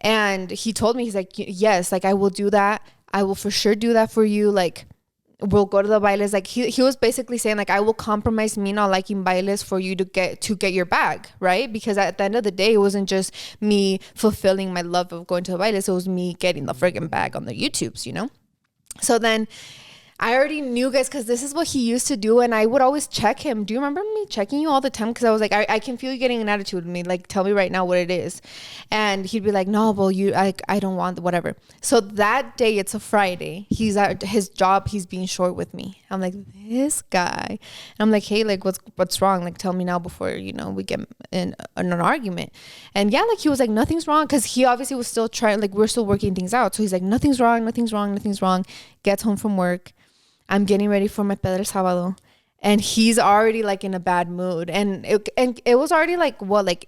Speaker 3: And he told me, he's like, yes, like, I will do that. I will for sure do that for you. Like, we'll go to the bailes. Like, he was basically saying, like, I will compromise me not liking bailes for you to get your bag, right? Because at the end of the day, it wasn't just me fulfilling my love of going to the bailes. It was me getting the friggin' bag on the YouTubes, you know? So then I already knew, guys, because this is what he used to do, and I would always check him. Do you remember me checking you all the time? Because I was like, I can feel you getting an attitude with me. Like, tell me right now what it is. And he'd be like, no, well, I don't want whatever. So that day, it's a Friday. He's at his job. He's being short with me. I'm like, this guy. And I'm like, hey, like, what's wrong? Like, tell me now before, you know, we get in an argument. And yeah, like, he was like, nothing's wrong. Because he obviously was still trying, like, we're still working things out. So he's like, nothing's wrong. Gets home from work. I'm getting ready for my Peda el Sábado, and he's already like in a bad mood, and it was already like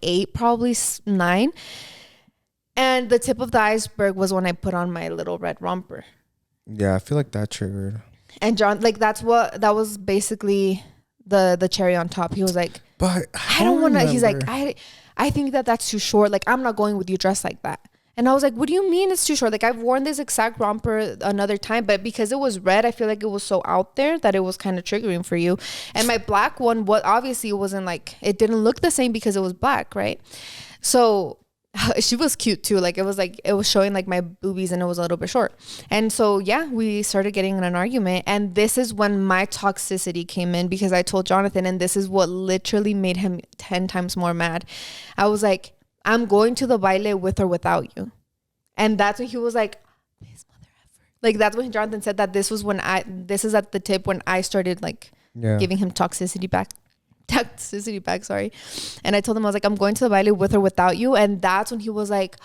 Speaker 3: 8, probably 9, and the tip of the iceberg was when I put on my little red romper.
Speaker 2: Yeah, I feel like that triggered.
Speaker 3: And John, like, that was basically the cherry on top. He was like,
Speaker 2: but
Speaker 3: I don't want to. He's like, I think that's too short. Like, I'm not going with you dressed like that. And I was like, what do you mean it's too short? Like, I've worn this exact romper another time, but because it was red, I feel like it was so out there that it was kind of triggering for you. And my black one, obviously it wasn't like, it didn't look the same because it was black, right? So she was cute too. Like, it was showing like my boobies, and it was a little bit short. And so, yeah, we started getting in an argument. And this is when my toxicity came in, because I told Jonathan, and this is what literally made him 10 times more mad. I was like, I'm going to the baile with or without you. And that's when he was like, this mother effer. Like, that's when Jonathan said that this is at the tip when I started like giving him toxicity back, sorry. And I told him, I was like, I'm going to the baile with or without you. And that's when he was like,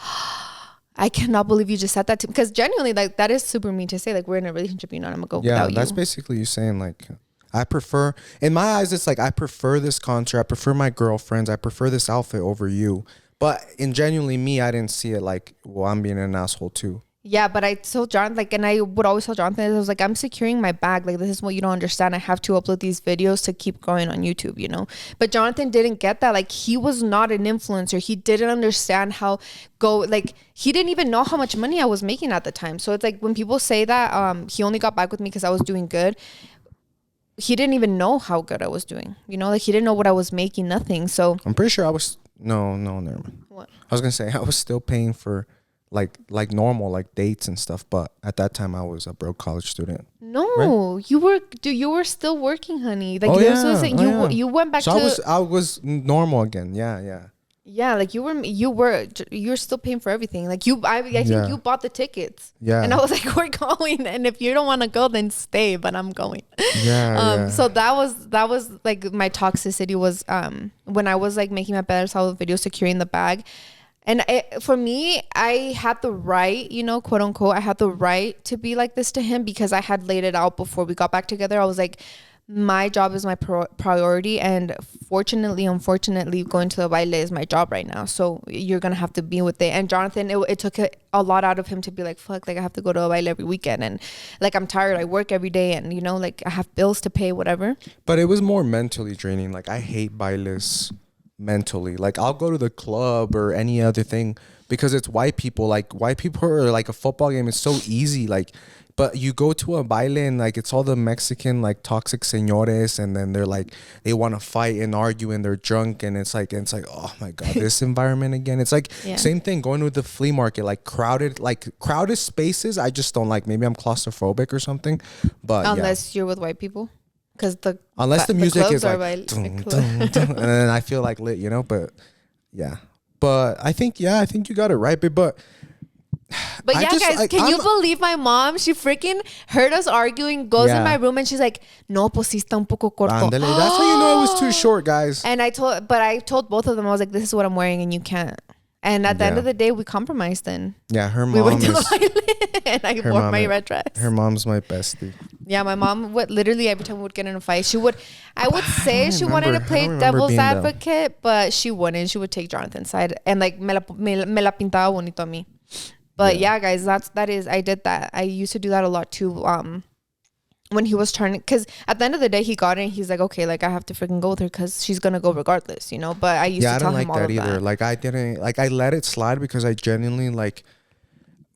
Speaker 3: I cannot believe you just said that to me. Because genuinely, like, that is super mean to say. Like, we're in a relationship, and I'm gonna go without you.
Speaker 2: Yeah, that's basically you saying, like, I prefer, in my eyes, it's like, I prefer this concert, I prefer my girlfriends, I prefer this outfit over you. But in genuinely me, I didn't see it like, well, I'm being an asshole too.
Speaker 3: Yeah, but I told Jonathan, like, and I would always tell Jonathan, I was like, I'm securing my bag. Like, this is what you don't understand. I have to upload these videos to keep going on YouTube, you know? But Jonathan didn't get that. Like, he was not an influencer. He didn't understand he didn't even know how much money I was making at the time. So it's like, when people say that he only got back with me because I was doing good, he didn't even know how good I was doing. You know, like, he didn't know what I was making, nothing. So
Speaker 2: I'm pretty sure I was, no, never mind.
Speaker 3: What?
Speaker 2: I was going to say, I was still paying for like normal like dates and stuff, but at that time I was a broke college student.
Speaker 3: No, right? you were still working, honey. Like, you went back
Speaker 2: so I was normal again. Yeah,
Speaker 3: like you're still paying for everything. Like, I think you bought the tickets.
Speaker 2: Yeah,
Speaker 3: and I was like, we're going, and if you don't want to go, then stay, but I'm going. So that was like my toxicity was when I was like making my better self video, securing the bag. And for me, I had the right, you know, quote unquote, I had the right to be like this to him because I had laid it out before we got back together. I was like, my job is my priority. And unfortunately, going to the baile is my job right now. So you're going to have to be with it. And Jonathan, it took a lot out of him to be like, fuck, like, I have to go to a baile every weekend. And like, I'm tired. I work every day. And, you know, like, I have bills to pay, whatever.
Speaker 2: But it was more mentally draining. Like, I hate bailes mentally. Like, I'll go to the club or any other thing because it's white people. Like, white people are like a football game. It's so easy. Like, but you go to a baile and like it's all the Mexican like toxic señores, and then they're like they want to fight and argue and they're drunk, and it's like oh my god, this environment again. It's like same thing going to the flea market, like crowded spaces. I just don't like. Maybe I'm claustrophobic or something. But
Speaker 3: unless you're with white people. Because
Speaker 2: unless the music is like dun, dun, dun, and then I feel like lit, you know. But I think you got it right, but
Speaker 3: yeah, guys, can you believe my mom? She freaking heard us arguing, goes in my room, and she's like, "No, pues sí está un poco corto."
Speaker 2: Andale, that's how you know it was too short, guys.
Speaker 3: And I told both of them, I was like, "This is what I'm wearing, and you can't." And at the end of the day, we compromised. Then
Speaker 2: her mom.
Speaker 3: We went to the baile, and I wore my red dress.
Speaker 2: Her mom's my bestie.
Speaker 3: Yeah, my mom would literally every time we would get in a fight, I would say she wanted to play devil's advocate, but she wouldn't. She would take Jonathan's side and like me la pintaba bonito a mí. But yeah, guys, I did that. I used to do that a lot too. When he was trying to, because at the end of the day, he got it. And he's like, okay, like I have to freaking go with her because she's gonna go regardless, you know. But I used to tell him all of that. Yeah, I don't like that either.
Speaker 2: Like I didn't, like I let it slide because I genuinely like.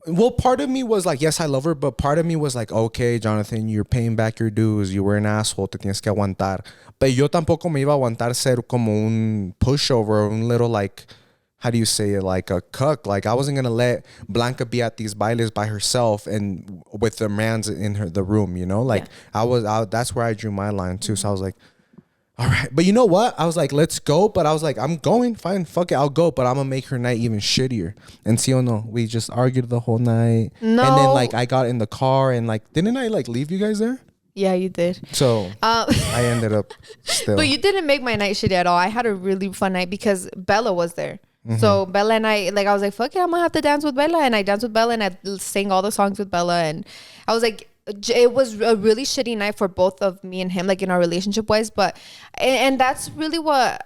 Speaker 2: Well, part of me was like, yes, I love her, but part of me was like, okay, Jonathan, you're paying back your dues. You were an asshole. Te tienes que aguantar. But yo tampoco me iba a aguantar ser como un pushover, un little like. How do you say it? Like a cuck. Like I wasn't gonna let Blanca be at these bailes by herself and with the mans in the room, you know. Like that's where I drew my line too. So I was like, all right. But you know what? I was like, let's go. But I was like, I'm going. Fine, fuck it, I'll go. But I'm gonna make her night even shittier. And see, no, we just argued the whole night. No. And then like I got in the car and like, didn't I like leave you guys there?
Speaker 3: Yeah, you did.
Speaker 2: So I ended up still.
Speaker 3: But you didn't make my night shitty at all. I had a really fun night because Bella was there. Mm-hmm. So Bella and I, like, I was like, fuck it, I'm gonna have to dance with Bella. And I danced with Bella and I sang all the songs with Bella. And I was like, it was a really shitty night for both of me and him, like in our relationship wise. But, and that's really what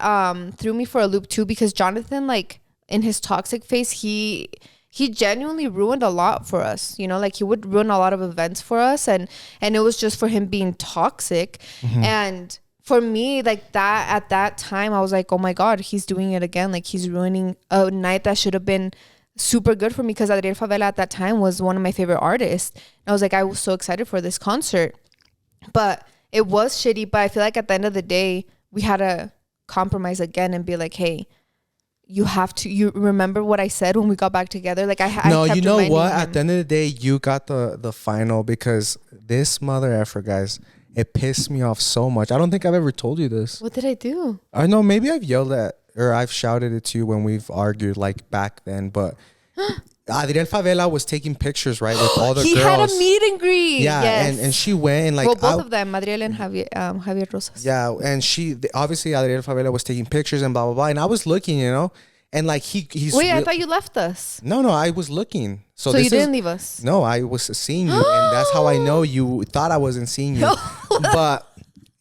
Speaker 3: threw me for a loop too, because Jonathan, like in his toxic phase, he genuinely ruined a lot for us, you know, like he would ruin a lot of events for us. And it was just for him being toxic. Mm-hmm. And for me, like that at that time, I was like, oh my God, he's doing it again. Like he's ruining a night that should have been super good for me, because Adriel Favela at that time was one of my favorite artists. And I was like, I was so excited for this concert. But it was shitty. But I feel like at the end of the day, we had to compromise again and be like, hey, you remember what I said when we got back together? Like I kept
Speaker 2: you know what?
Speaker 3: Him.
Speaker 2: At the end of the day, you got the final, because this mother effer, guys, it pissed me off so much. I don't think I've ever told you this.
Speaker 3: What did I do?
Speaker 2: I know, maybe I've yelled at or I've shouted it to you when we've argued like back then, but Adriel Favela was taking pictures, right, with all the
Speaker 3: he
Speaker 2: girls.
Speaker 3: He had a meet and greet.
Speaker 2: Yeah,
Speaker 3: yes.
Speaker 2: and she went and like
Speaker 3: both of them, Adriel and Javier Rosas.
Speaker 2: Yeah, and obviously Adriel Favela was taking pictures and blah blah blah, and I was looking, and like he's.
Speaker 3: Wait, I thought you left us.
Speaker 2: No, I was looking.
Speaker 3: So you didn't leave us.
Speaker 2: No, I was seeing you, and that's how I know you thought I wasn't seeing you, but.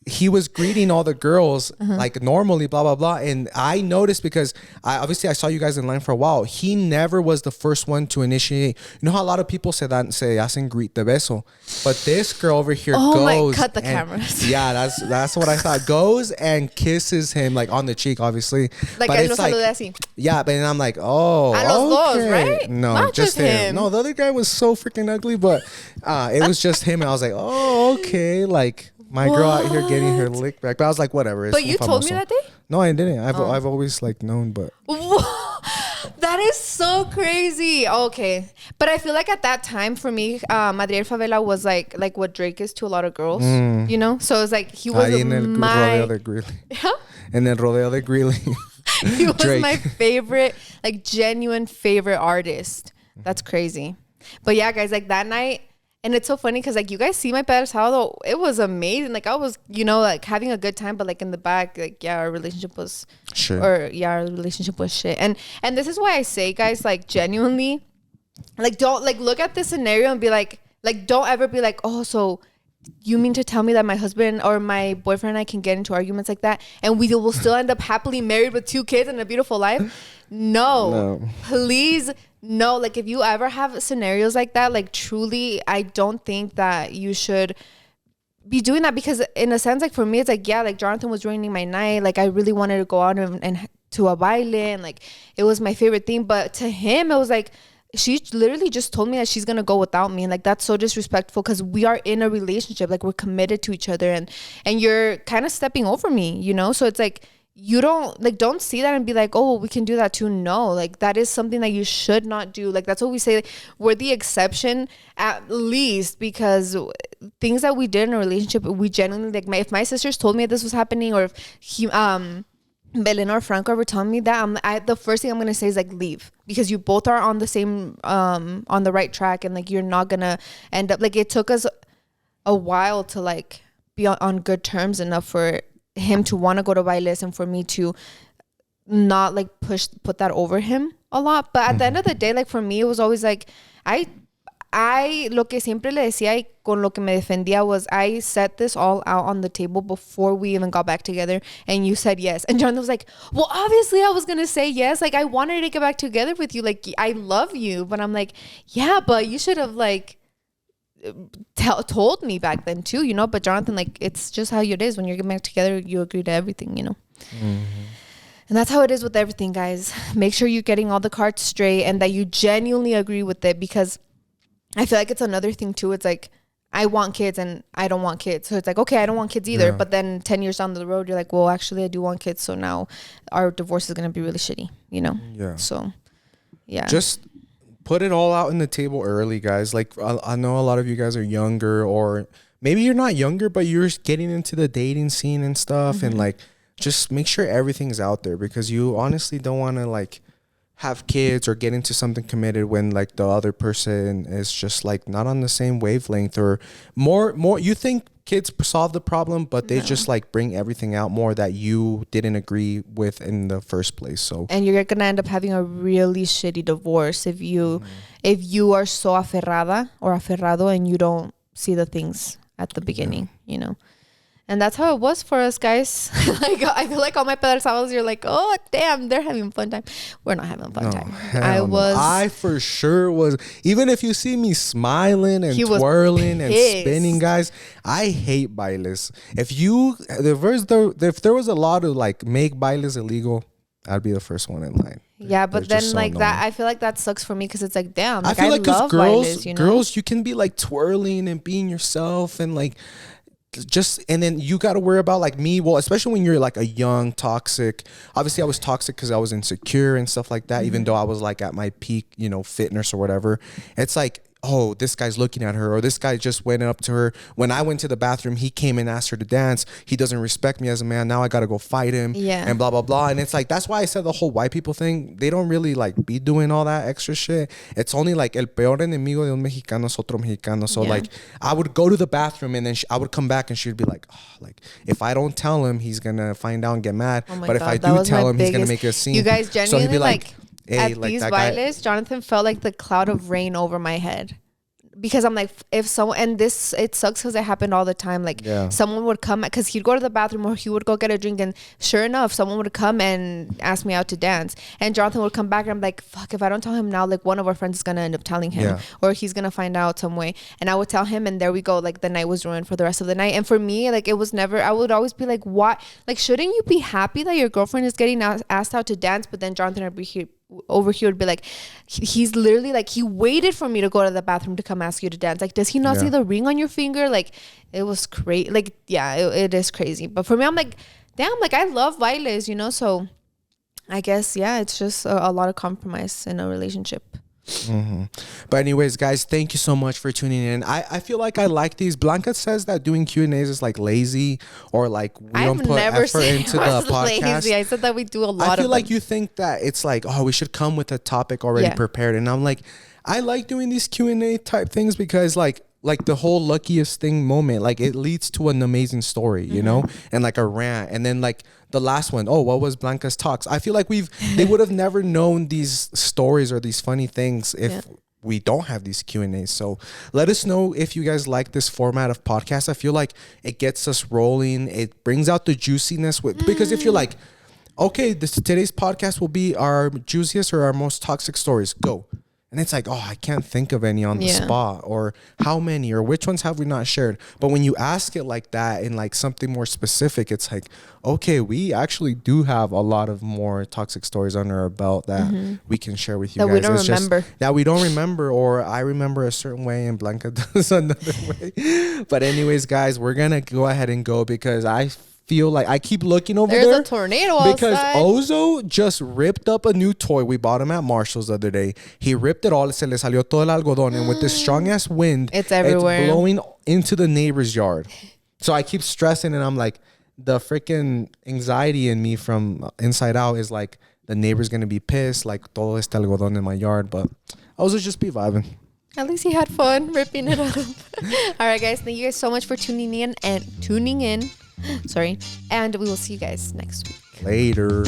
Speaker 2: He was greeting all the girls like normally, blah blah blah, and I noticed because I saw you guys in line for a while. He never was the first one to initiate. You know how a lot of people say hacen greet de beso, but this girl over here goes.
Speaker 3: Cut the cameras.
Speaker 2: Yeah, that's what I thought. Goes and kisses him like on the cheek, obviously.
Speaker 3: Like
Speaker 2: but
Speaker 3: it's like, así.
Speaker 2: Yeah, but then I'm like, oh,
Speaker 3: a los dos, right?
Speaker 2: No,
Speaker 3: not just him.
Speaker 2: No, the other guy was so freaking ugly, but it was just him, and I was like, oh, okay, like. My girl out here getting her lick back. But I was like, whatever.
Speaker 3: But you told me that day?
Speaker 2: No, I didn't. I've always like known, but.
Speaker 3: That is so crazy. Okay. But I feel like at that time for me, Adriel Favela was like what Drake is to a lot of girls, you know? So it was like he was
Speaker 2: En el rodeo de Greeley.
Speaker 3: He was my favorite, like genuine favorite artist. That's crazy. But yeah, guys, like that night, and it's so funny because like you guys see my pedestal, it was amazing. Like I was, like having a good time, but like in the back, like our relationship was shit. Our relationship was shit. And this is why I say, guys, like genuinely, like don't like look at this scenario and be like don't ever be like, oh, so you mean to tell me that my husband or my boyfriend and I can get into arguments like that and we will still end up happily married with 2 kids and a beautiful life? No. Please. No, like if you ever have scenarios like that, like truly, I don't think that you should be doing that because in a sense, like for me, it's like, yeah, like Jonathan was ruining my night. Like I really wanted to go out and to a baile and like it was my favorite thing. But to him, it was like, she literally just told me that she's going to go without me. And like, that's so disrespectful because we are in a relationship, like we're committed to each other and you're kind of stepping over me, So it's like, you don't see that and be like, oh, we can do that too. No, like that is something that you should not do. Like that's what we say. Like, we're the exception at least because things that we did in a relationship, we genuinely like. If my sisters told me this was happening, or if Belen or Franco ever telling me that, the first thing I'm gonna say is like leave because you both are on the same on the right track and like you're not gonna end up like it took us a while to like be on good terms enough for him to want to go to bailes and for me to not like put that over him a lot. But at the end of the day, like for me, it was always like I lo que siempre le decía y con lo que me defendía was I set this all out on the table before we even got back together and you said yes. And John was like, well, obviously I was going to say yes. Like I wanted to get back together with you. Like I love you. But I'm like, yeah, but you should have like told me back then too, but Jonathan, like it's just how it is when you're getting back together, you agree to everything, and that's how it is with everything, guys. Make sure you're getting all the cards straight and that you genuinely agree with it because I feel like it's another thing too. It's like I want kids and I don't want kids, so it's like okay, I don't want kids either, but then 10 years down the road you're like, well, actually I do want kids, so now our divorce is going to be really shitty, so yeah, just
Speaker 2: put it all out in the table early, guys. Like I know a lot of you guys are younger, or maybe you're not younger, but you're getting into the dating scene and stuff, and like just make sure everything's out there because you honestly don't want to like have kids or get into something committed when like the other person is just like not on the same wavelength or more you think kids solve the problem, but they just like bring everything out more that you didn't agree with in the first place. So
Speaker 3: and you're gonna end up having a really shitty divorce if you are so aferrada or aferrado and you don't see the things at the beginning, And that's how it was for us, guys. Like I feel like all my pedazos, you're like, oh damn, they're having fun time. We're not having a fun time.
Speaker 2: I for sure was. Even if you see me smiling and twirling and spinning, guys, I hate bailes. If there was a law to like make bailes illegal, I'd be the first one in line.
Speaker 3: Yeah, but then so like annoying. That, I feel like that sucks for me because it's like, damn, like,
Speaker 2: I feel like
Speaker 3: love
Speaker 2: girls, you can be like twirling and being yourself and like. And then you got to worry about like me, well, especially when you're like a young toxic. Obviously I was toxic because I was insecure and stuff like that, even though I was like at my peak fitness or whatever. It's like oh, this guy's looking at her, or this guy just went up to her. When I went to the bathroom, he came and asked her to dance. He doesn't respect me as a man. Now I got to go fight him.
Speaker 3: Yeah.
Speaker 2: And blah, blah, blah. And it's like, that's why I said the whole white people thing. They don't really like be doing all that extra shit. It's only like el peor enemigo de un mexicano es otro mexicano. So like I would go to the bathroom and then I would come back and she'd be like, oh, like if I don't tell him, he's going to find out and get mad.
Speaker 3: Oh my
Speaker 2: but
Speaker 3: God,
Speaker 2: if I
Speaker 3: that
Speaker 2: do
Speaker 3: was
Speaker 2: tell
Speaker 3: my
Speaker 2: him, he's going to
Speaker 3: biggest-
Speaker 2: make a scene.
Speaker 3: You guys
Speaker 2: So he'd
Speaker 3: genuinely
Speaker 2: be like, hey,
Speaker 3: at
Speaker 2: like
Speaker 3: these
Speaker 2: that guy.
Speaker 3: bailes, Jonathan felt like the cloud of rain over my head. Because I'm like, if someone, and this, it sucks because it happened all the time. Like, someone would come, because he'd go to the bathroom or he would go get a drink. And sure enough, someone would come and ask me out to dance. And Jonathan would come back and I'm like, fuck, if I don't tell him now, like one of our friends is going to end up telling him. Or he's going to find out some way. And I would tell him and there we go. Like the night was ruined for the rest of the night. And for me, like it was never, I would always be like, what? Like, shouldn't you be happy that your girlfriend is getting asked out to dance? But then Jonathan would be here. Over here would be like, he's literally like, he waited for me to go to the bathroom to come ask you to dance. Like, does he not see the ring on your finger? Like, it was crazy. Like, yeah, it is crazy. But for me, I'm like, damn, like I love bailes, you know. So I guess it's just a lot of compromise in a relationship.
Speaker 2: But anyways, guys, thank you so much for tuning in. I feel like I like these. Blanca says that doing Q&As is like lazy, or like we don't put effort into the podcast.
Speaker 3: Lazy. I said that we do a lot.
Speaker 2: I feel like you think that it's like, oh, we should come with a topic already prepared, and I'm like, I like doing these Q&A type things because like the whole luckiest thing moment, like it leads to an amazing story, you know, and like a rant, and then like the last one, oh, what was Blanca's talks? I feel like they would have never known these stories or these funny things if we don't have these Q&As. So let us know if you guys like this format of podcast. I feel like it gets us rolling. It brings out the juiciness because if you're like, okay, today's podcast will be our juiciest or our most toxic stories, go. And it's like, oh, I can't think of any on the spot, or how many, or which ones have we not shared? But when you ask it like that in like something more specific, it's like, okay, we actually do have a lot of more toxic stories under our belt that we can share with you
Speaker 3: that
Speaker 2: guys.
Speaker 3: We don't remember.
Speaker 2: That we don't remember, or I remember a certain way and Blanca does another way. But anyways, guys, we're going to go ahead and go because I feel like I keep looking over there.
Speaker 3: There's a tornado
Speaker 2: because
Speaker 3: outside.
Speaker 2: Ozo just ripped up a new toy. We bought him at Marshall's the other day. He ripped it all. Se le salió todo el algodón. And with this strong ass wind,
Speaker 3: it's everywhere.
Speaker 2: It's blowing into the neighbor's yard. So I keep stressing, and I'm like, the freaking anxiety in me from inside out is like, the neighbor's going to be pissed. Like, todo este algodón in my yard. But Ozo just be vibing.
Speaker 3: At least he had fun ripping it up. All right, guys. Thank you guys so much for tuning in. Sorry. And we will see you guys next week.
Speaker 2: Later.